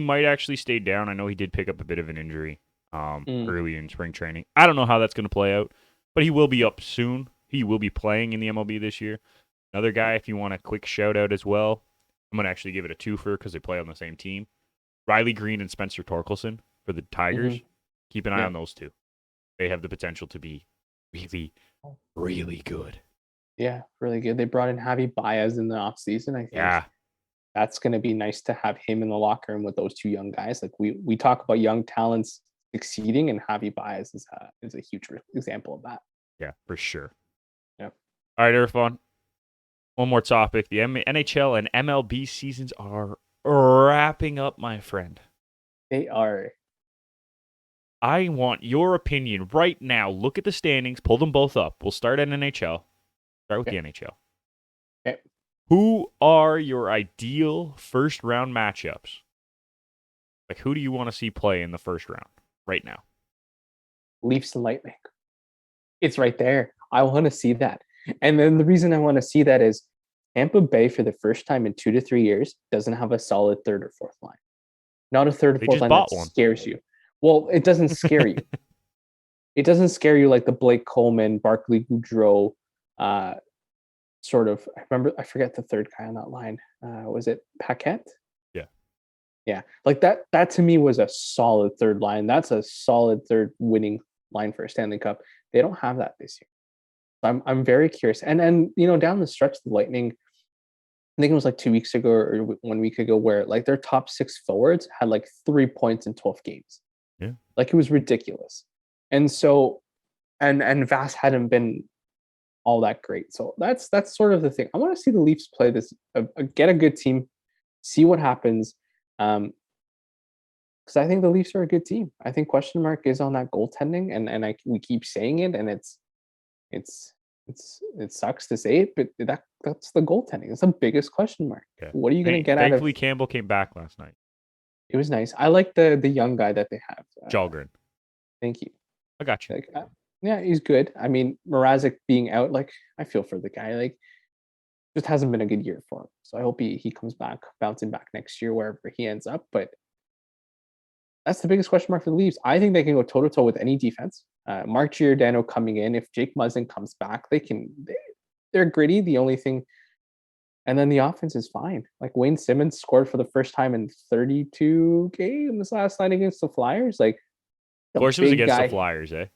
might actually stay down. I know he did pick up a bit of an injury
Mm,
early in spring training. I don't know how that's going to play out, but he will be up soon. He will be playing in the MLB this year. Another guy, if you want a quick shout out as well, I'm going to actually give it a twofer because they play on the same team. Riley Green and Spencer Torkelson for the Tigers.
mhm.
Keep an eye
Yeah.
on those two. They have the potential to be really, really good.
Yeah, really good. They brought in Javi Baez in the offseason. I think
Yeah.
that's going to be nice to have him in the locker room with those two young guys. Like we talk about young talents succeeding, and Javi Baez is a huge example of that.
Yeah, for sure.
Yeah.
All right, Irfan. One more topic. The NHL and MLB seasons are wrapping up, my friend.
They are.
I want your opinion right now. Look at the standings, pull them both up. We'll start at NHL. Start with
Okay.
the NHL.
Okay.
Who are your ideal first round matchups? Like, who do you want to see play in the first round right now?
Leafs and Lightning. It's right there. I want to see that. And then the reason I want to see that is Tampa Bay, for the first time in 2 to 3 years, doesn't have a solid third or fourth line. Not a third or
They
fourth
just
line that
bought one.
scares you. Well, it doesn't scare you. It doesn't scare you like the Blake Coleman, Barkley Goudreau, sort of. I forget the third guy on that line. Was it Paquette?
Yeah.
Yeah, like that to me was a solid third line. That's a solid third winning line for a Stanley Cup. They don't have that this year. So I'm very curious. And down the stretch, the Lightning, I think it was like 2 weeks ago or 1 week ago, where like their top six forwards had like 3 points in 12 games.
Yeah.
Like it was ridiculous. And so and Vass hadn't been all that great. So that's sort of the thing. I want to see the Leafs play this, get a good team, see what happens. Because I think the Leafs are a good team. I think question mark is on that goaltending, and we keep saying it, and it's it sucks to say it, but that's the goaltending. It's the biggest question mark.
Yeah.
What are you going to get out of?
Thankfully, Campbell came back last night.
It was nice. I like the young guy that they have.
Jalgren.
Thank you.
I got you.
Like, yeah, he's good. I mean, Mrazek being out, like I feel for the guy. Like Just hasn't been a good year for him. So I hope he comes back, bouncing back next year wherever he ends up. But that's the biggest question mark for the Leafs. I think they can go toe to toe with any defense. Mark Giordano coming in. If Jake Muzzin comes back, they're gritty. The only thing, and then the offense is fine. Like Wayne Simmons scored for the first time in 32 games last night against the Flyers. Like
Of course, it was against the Flyers, eh?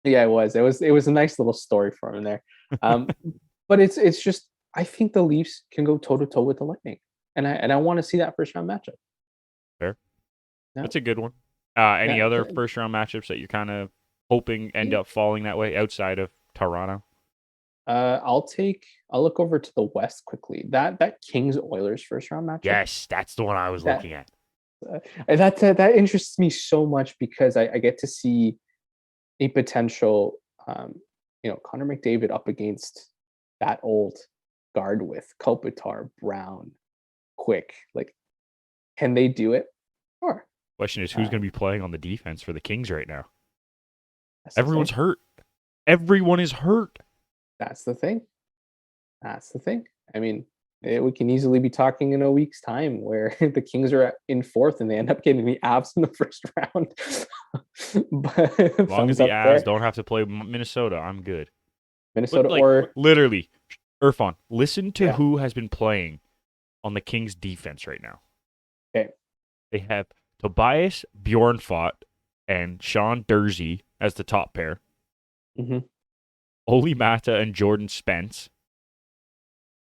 Yeah, it was. It was a nice little story for him there. But it's just I think the Leafs can go toe to toe with the Lightning, and I want to see that first round matchup.
Fair.
Yeah.
That's a good one. Any
Yeah,
other
yeah.
first round matchups that you're kind of hoping end up falling that way outside of Toronto?
I'll look over to the West quickly. That Kings Oilers first round matchup.
Yes, that's the one I was
That
looking at.
that interests me so much because I get to see a potential, Connor McDavid up against that old guard with Kopitar, Brown, Quick. Like, can they do it? Sure.
Question is, who's going to be playing on the defense for the Kings right now?
That's the
Everyone's
thing.
hurt. Everyone is hurt.
That's the thing. That's the thing. I mean, we can easily be talking in a week's time where the Kings are in fourth and they end up getting the Avs in the first round. But
As long as the Avs don't have to play Minnesota, I'm good.
Minnesota
But,
or
literally, Irfan, listen to
Yeah.
who has been playing on the Kings defense right now.
Okay.
They have Tobias Bjornfot and Sean Dursey as the top pair.
Mhm.
Oli Mata and Jordan Spence.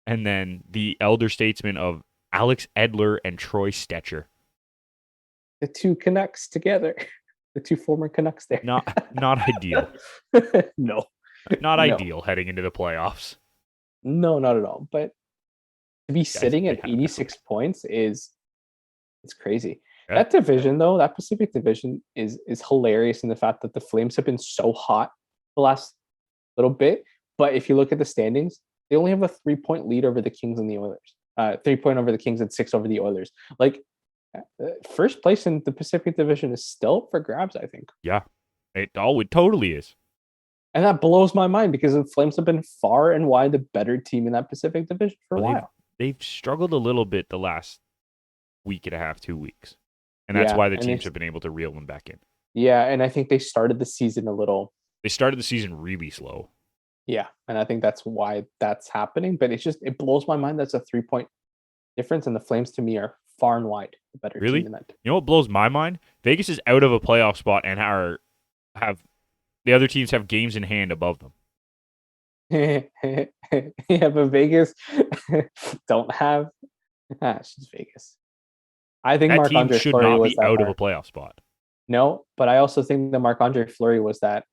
And then the elder statesman of Alex Edler and Troy Stetcher.
The two Canucks together. The two former Canucks there.
Not ideal.
No.
Not
No.
ideal heading into the playoffs.
No, not at all. But to be sitting at
they have
86 points it's crazy.
Yeah.
That division though, that Pacific division is hilarious in the fact that the Flames have been so hot the last little bit. But if you look at the standings, they only have a 3-point lead over the Kings and the Oilers. 3-point over the Kings and 6 over the Oilers. Like first place in the Pacific division is still for grabs, I think.
Yeah. It totally is.
And that blows my mind because the Flames have been far and wide the better team in that Pacific division for a while.
They've struggled a little bit the last week and a half, 2 weeks. And that's why the teams have been able to reel them back in.
Yeah, and I think they started the season a little.
They started the season really slow.
Yeah, and I think that's why that's happening. But it blows my mind that's a 3-point difference, and the Flames to me are far and wide the better team in that.
You know what blows my mind? Vegas is out of a playoff spot and have the other teams have games in hand above them.
Yeah, but Vegas don't have. It's just Vegas. I think
That
Marc-Andre
team should
Fleury
not
was
be out of a playoff spot.
No, but I also think that Marc-Andre Fleury was that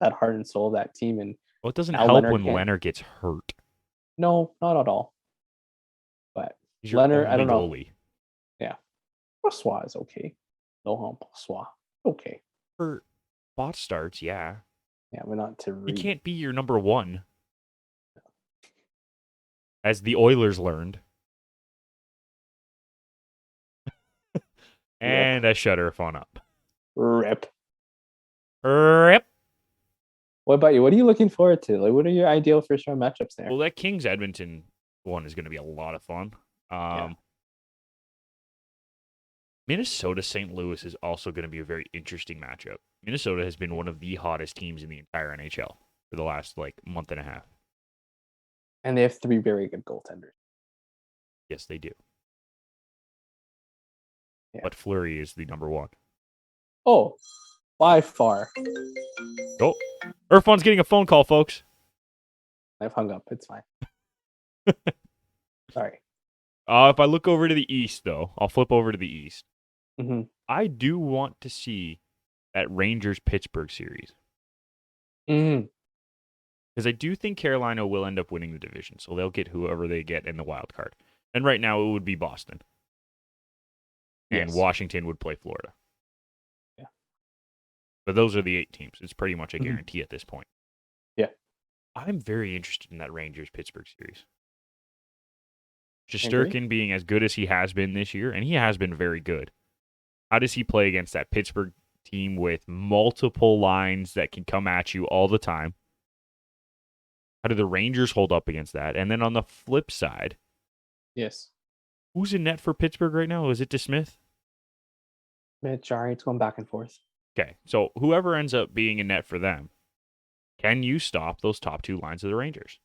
heart and soul of that team. And
Well, it doesn't help when Leonard gets hurt.
No, not at all. But
He's your
Leonard,
only
I don't know.
goalie.
Yeah, Brossois is okay. Laurent Brossois, okay.
For spot starts, yeah.
Yeah, but not to
He
read.
can't be your number one. As the Oilers learned. And I shut Irfan up.
Rip.
Rip.
What about you? What are you looking forward to? Like, what are your ideal first round matchups there?
Well, that Kings Edmonton one is going to be a lot of fun. Minnesota St. Louis is also going to be a very interesting matchup. Minnesota has been one of the hottest teams in the entire NHL for the last month and a half.
And they have 3 very good goaltenders.
Yes, they do.
Yeah.
But Fleury is the number one.
Oh, by far.
Oh, Irfan's getting a phone call, folks.
I've hung up. It's fine. Sorry.
If I look over to the East, though, I'll flip over to the East.
Mm-hmm.
I do want to see that Rangers-Pittsburgh series.
Mm-hmm.
Because I do think Carolina will end up winning the division, so they'll get whoever they get in the wild card. And right now, it would be Boston. And Washington would play Florida.
Yeah.
But those are the 8 teams. It's pretty much a guarantee at this point.
Yeah.
I'm very interested in that Rangers-Pittsburgh series. Shesterkin being as good as he has been this year, and he has been very good. How does he play against that Pittsburgh team with multiple lines that can come at you all the time? How do the Rangers hold up against that? And then on the flip side,
Yes.
who's in net for Pittsburgh right now? Is it DeSmith?
Jari, it's going back and forth.
Okay, so whoever ends up being in net for them, can you stop those top two lines of the Rangers?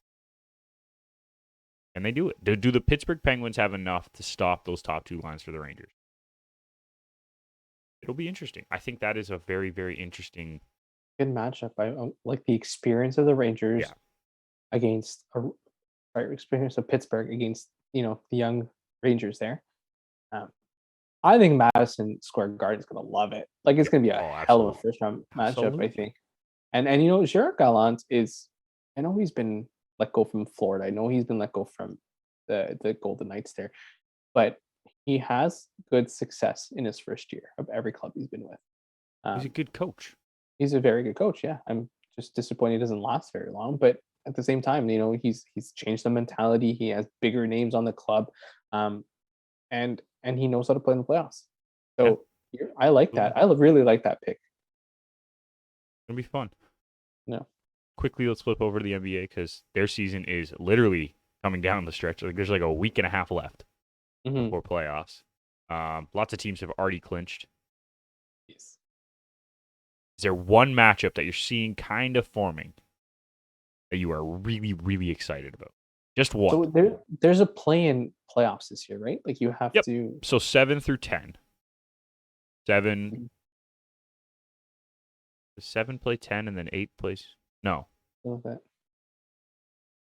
And they do it. Do the Pittsburgh Penguins have enough to stop those top two lines for the Rangers? It'll be interesting. I think that is a very, very interesting.
Good matchup. I like the experience of the Rangers against experience of Pittsburgh against the young Rangers there. I think Madison Square Garden is going to love it. Like it's going to be a hell of a first round matchup, I think. And Gerard Gallant is, I know he's been let go from Florida. I know he's been let go from the Golden Knights there, but he has good success in his first year of every club he's been with.
He's a good coach.
He's a very good coach. Yeah, I'm just disappointed he doesn't last very long, but at the same time, he's changed the mentality. He has bigger names on the club, and he knows how to play in the playoffs. So I like that. I really like that pick.
It'll be fun.
No.
Quickly, let's flip over to the NBA because their season is literally coming down the stretch. Like there's like a week and a half left before playoffs. Lots of teams have already clinched.
Yes.
Is there one matchup that you're seeing kind of forming that you are really, really excited about? Just one.
So there's a play-in playoffs this year, right? Like you have to.
So 7 through 10. 7. Does 7 play 10 and then 8 plays? No.
That.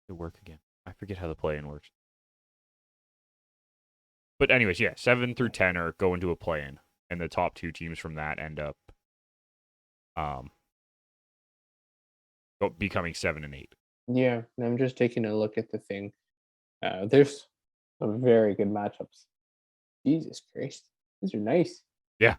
It work again. I forget how the play-in works. But anyways, 7 through 10 are going to a play-in, and the top two teams from that end up becoming 7 and 8.
Yeah, and I'm just taking a look at the thing. There's some very good matchups. Jesus Christ, these are nice.
Yeah.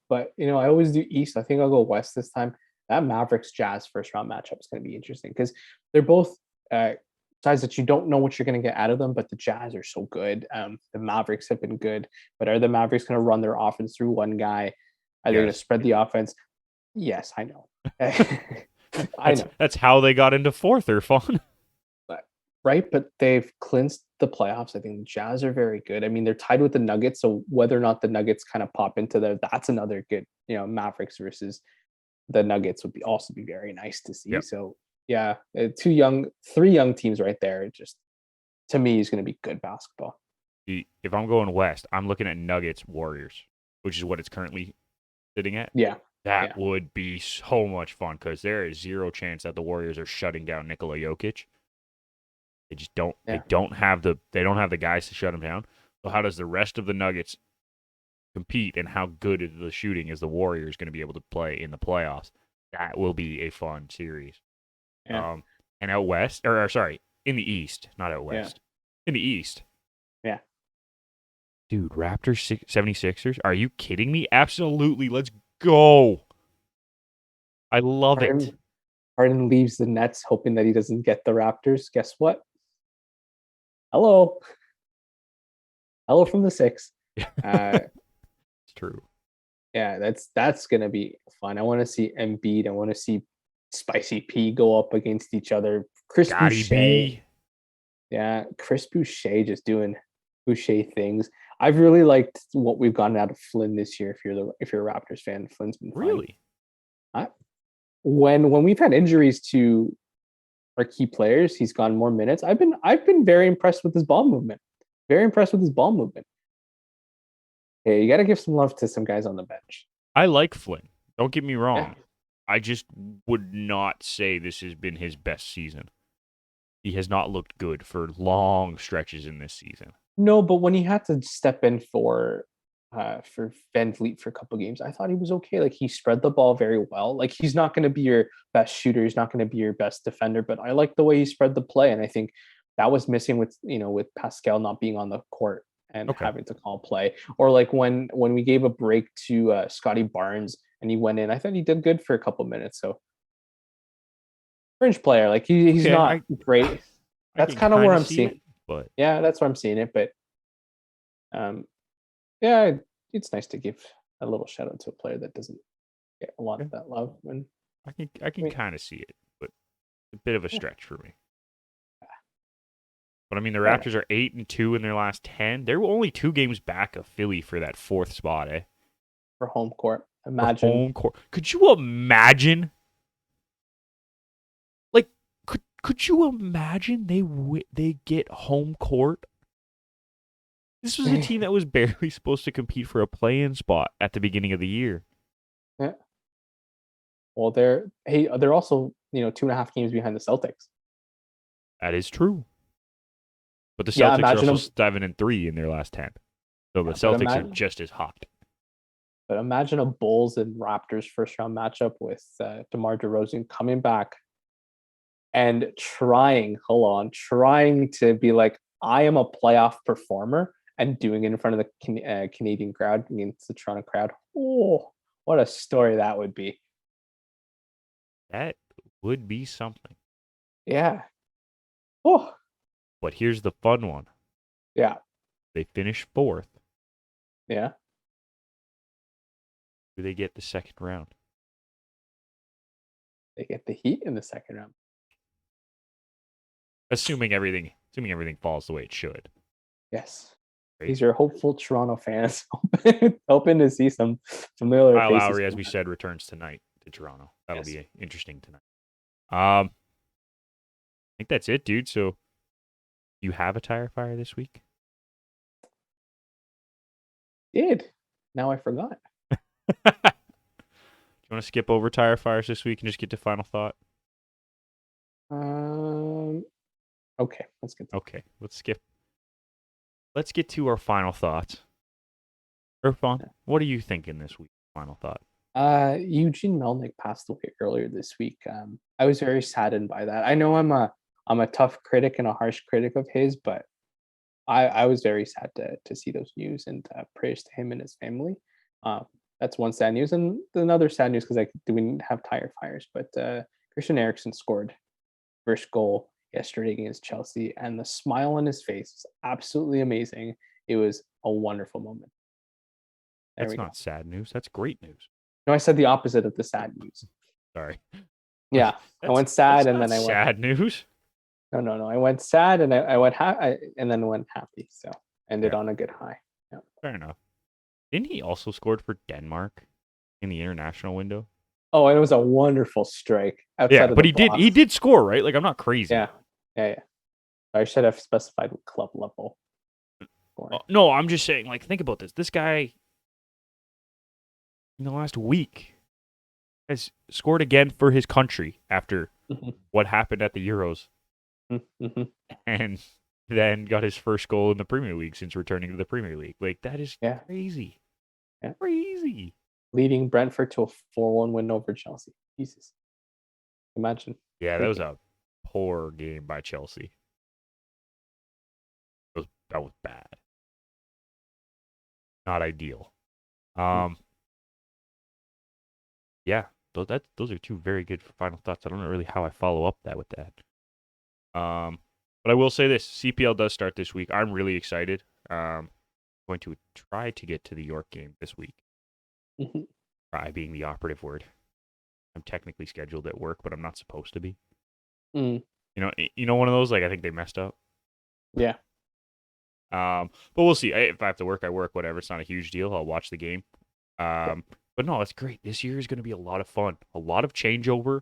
But I always do East. I think I'll go West this time. That Mavericks Jazz first round matchup is going to be interesting because they're both sides that you don't know what you're going to get out of them. But the Jazz are so good. The Mavericks have been good, but are the Mavericks going to run their offense through one guy? Are they going to spread the offense? Yes, I know. I know.
That's how they got into fourth, Irfan.
Right, but they've clinched the playoffs. I think the Jazz are very good. I mean, they're tied with the Nuggets, so whether or not the Nuggets kind of pop into there, that's another good, Mavericks versus the Nuggets would also be very nice to see.
Yep.
So yeah, three young teams right there. It just to me is going to be good basketball.
If I'm going West, I'm looking at Nuggets Warriors, which is what it's currently sitting at.
Yeah.
That would be so much fun because there is zero chance that the Warriors are shutting down Nikola Jokic. They just don't. Yeah. They don't have the guys to shut him down. So how does the rest of the Nuggets compete, and how good is the shooting is the Warriors going to be able to play in the playoffs? That will be a fun series.
Yeah.
And out west, or sorry, in the East, not out west. Yeah. In the East.
Yeah.
Dude, Raptors 76ers? Are you kidding me? Absolutely. Let's go. I love it.
Harden leaves the Nets hoping that he doesn't get the Raptors. Guess what? Hello from the 6.
It's true.
Yeah, that's gonna be fun. I want to see Embiid. I want to see Spicy P go up against each other. Chris Boucher. Yeah, Chris Boucher just doing Boucher things. I've really liked what we've gotten out of Flynn this year. If you're a Raptors fan, Flynn's been fun.
Really.
When we've had injuries to our key players, he's gotten more minutes. I've been very impressed with his ball movement. Very impressed with his ball movement. Hey, you got to give some love to some guys on the bench.
I like Flynn. Don't get me wrong. Yeah. I just would not say this has been his best season. He has not looked good for long stretches in this season.
No, but when he had to step in for Van Vliet for a couple of games, I thought he was okay. Like he spread the ball very well. Like he's not going to be your best shooter. He's not going to be your best defender, but I like the way he spread the play. And I think that was missing with Pascal not being on the court and having to call play. Or like when we gave a break to Scotty Barnes and he went in, I thought he did good for a couple of minutes. So fringe player, like he's not great. That's kind of where I'm seeing it.
But
yeah, that's where I'm seeing it. But yeah, it's nice to give a little shout out to a player that doesn't get a lot of that love. And
I can kind of see it, but a bit of a stretch for me. But I mean, the
Fair enough.
Raptors are 8-2 in their last 10. They were only 2 games back of Philly for that 4th spot, eh?
For home court.
For
Imagine.
home court. Could you imagine? Like, could you imagine they get home court? This was a team that was barely supposed to compete for a play-in spot at the beginning of the year.
Yeah. Well, they're also 2.5 games behind the Celtics.
That is true. But the
Yeah,
Celtics are
imagine
also 7-3 in their last 10. So the Celtics are just as hot.
But imagine a Bulls and Raptors first round matchup with DeMar DeRozan coming back and trying to be like, I am a playoff performer, and doing it in front of the Canadian crowd against the Toronto crowd. Oh, what a story that would be.
That would be something.
Yeah. Oh.
But here's the fun one.
Yeah.
They finish 4th.
Yeah.
Do they get the second round?
They get the Heat in the second round.
Assuming everything falls the way it should.
Yes.
Right.
These are hopeful Toronto fans hoping to see some familiar
Kyle
faces.
Lowry, as we said, returns tonight to Toronto. That'll be interesting tonight. I think that's it, dude. So you have a tire fire this week?
Did. Now I forgot.
Do you want to skip over tire fires this week and just get to final thought?
Okay, let's get.
Okay, let's skip. Let's get to our final thoughts. Irfan, what are you thinking this week? Final thought.
Eugene Melnick passed away earlier this week. I was very saddened by that. I know I'm a tough critic and a harsh critic of his, but I was very sad to see those news, and prayers to him and his family. That's one sad news, and another sad news because we didn't have tire fires, but Christian Eriksen scored first goal yesterday against Chelsea, and the smile on his face was absolutely amazing. It was a wonderful moment.
That's not sad news. That's great news.
No, I said the opposite of the sad news.
Sorry.
Yeah, I went sad and then I went
sad news.
No. I went sad and I went and then went happy. So ended on a good high. Yeah.
Fair enough. Didn't he also scored for Denmark in the international window?
Oh, and it was a wonderful strike outside
yeah,
of
but
the box.
he did score, right? Like, I'm not crazy.
Yeah. I should have specified club level.
No, I'm just saying, like, think about this. This guy in the last week has scored again for his country after what happened at the Euros. And then got his first goal in the Premier League since returning to the Premier League. Like, that is crazy.
Yeah.
Crazy.
Leading Brentford to a 4-1 win over Chelsea. Jesus. Imagine.
Yeah, that was a poor game by Chelsea. That was bad. Not ideal. Yeah, those are two very good final thoughts. I don't know really how I follow up with that. But I will say this: CPL does start this week. I'm really excited. I'm going to try to get to the York game this week. Try being the operative word. I'm technically scheduled at work, but I'm not supposed to be. You know, one of those, like, I think they messed up.
Yeah.
But we'll see. If I have to work, I work. Whatever. It's not a huge deal. I'll watch the game. But no, it's great. This year is going to be a lot of fun. A lot of changeover.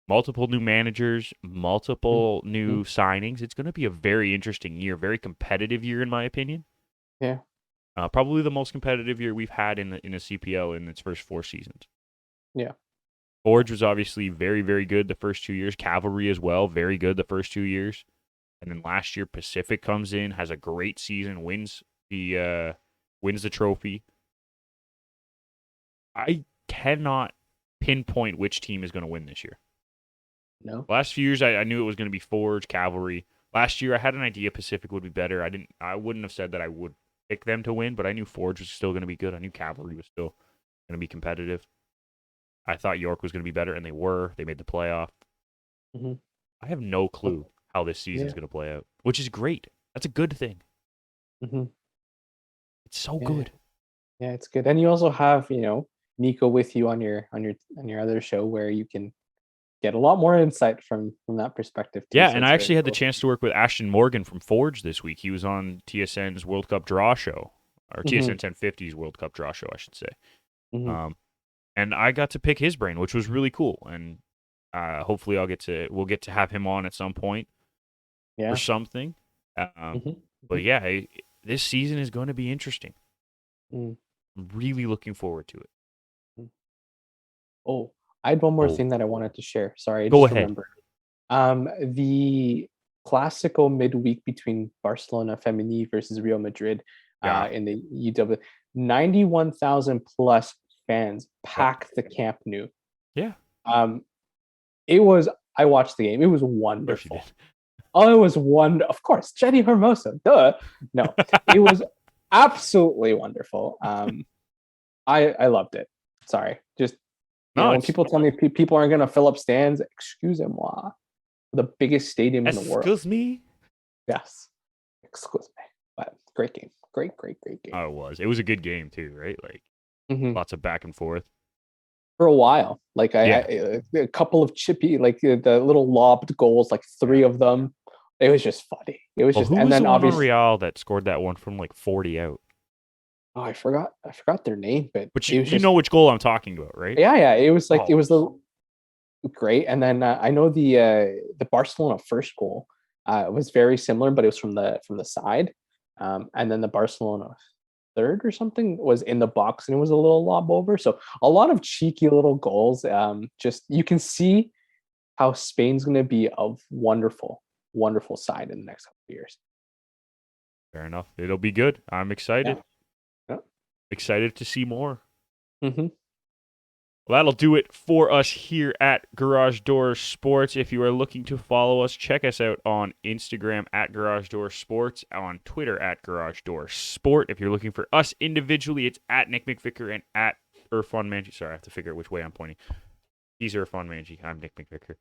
Multiple new managers, multiple new signings. It's going to be a very interesting year, very competitive year, in my opinion.
Yeah.
Probably the most competitive year we've had in a CPL in its first 4 seasons.
Yeah.
Forge was obviously very, very good the first 2 years. Cavalry as well, very good the first 2 years. And then last year, Pacific comes in, has a great season, wins the trophy. I cannot pinpoint which team is going to win this year.
No.
Last few years, I knew it was going to be Forge, Cavalry. Last year, I had an idea Pacific would be better. I wouldn't have said that I would pick them to win, but I knew Forge was still going to be good. I knew Cavalry was still going to be competitive. I thought York was going to be better, and they were. They made the playoff. I have no clue how this season is going to play out, which is great. That's a good thing. It's so good.
Yeah, it's good. And you also have, Nico with you on your other show where you can get a lot more insight from that perspective too.
Yeah,
So
and
it's
I
very
actually had the
cool.
chance to work with Ashton Morgan from Forge this week. He was on TSN's World Cup Draw Show, or
Hmm.
TSN 1050's World Cup Draw Show, I should say.
Hmm.
And I got to pick his brain, which was really cool. And hopefully, we'll get to have him on at some point or
Yeah.
something.
Hmm.
But yeah, this season is going to be interesting.
Hmm.
I'm really looking forward to it.
Oh, I had one more
Oh,
thing that I wanted to share. Sorry, I
go
just
ahead.
remembered. The Classical midweek between Barcelona Femení versus Real Madrid
Yeah.
in the UW, 91,000 plus fans
Yep.
packed the Camp Nou.
Yeah.
Um, it was. I watched the game. It was
Of course you did.
wonderful. Oh, it was Of course, Jenny Hermoso. Duh. No, it was absolutely wonderful. I loved it. Sorry, just
No,
when
it's
people tell me people aren't going to fill up stands, excusez-moi, the biggest stadium in the world.
excuse me.
Yes, excuse me. But great game, great game.
Oh, it was. It was a good game too, right? Like
Hmm.
lots of back and forth.
For a while, like
Yeah.
a couple of chippy, like the little lobbed goals, like three of them. It was just funny. It was
Well,
just,
who
and
was
then
the one on
obviously,
Real that scored that one from like 40 out?
oh, I forgot their name, but
But
it was
you
just,
know which goal I'm talking about, right?
yeah. It was like, it
Oh,
was the great. And then I know the Barcelona first goal was very similar, but it was from the side. And then the Barcelona third or something was in the box, and it was a little lob over. So a lot of cheeky little goals. Just you can see how Spain's going to be a wonderful side in the next couple of years.
fair enough. It'll be good. I'm excited.
Yeah. Yeah.
Excited to see more.
Hmm.
Well, that'll do it for us here at Garage Door Sports. If you are looking to follow us, check us out on Instagram at Garage Door Sports, on Twitter at Garage Door Sport. If you're looking for us individually, it's at Nick McVicker and at Irfan Manji. Sorry, I have to figure out which way I'm pointing. He's Irfan Manji. I'm Nick McVicker.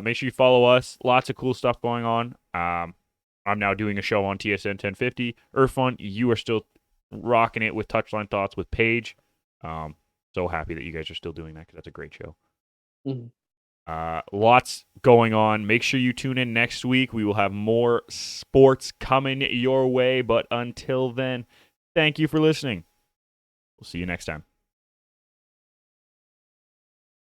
Make sure you follow us. Lots of cool stuff going on. I'm now doing a show on TSN 1050. Irfan, you are still rocking it with Touchline Thoughts with Paige. So happy that you guys are still doing that because that's a great show.
Hmm.
Lots going on. Make sure you tune in next week. We will have more sports coming your way. But until then, thank you for listening. We'll see you next time.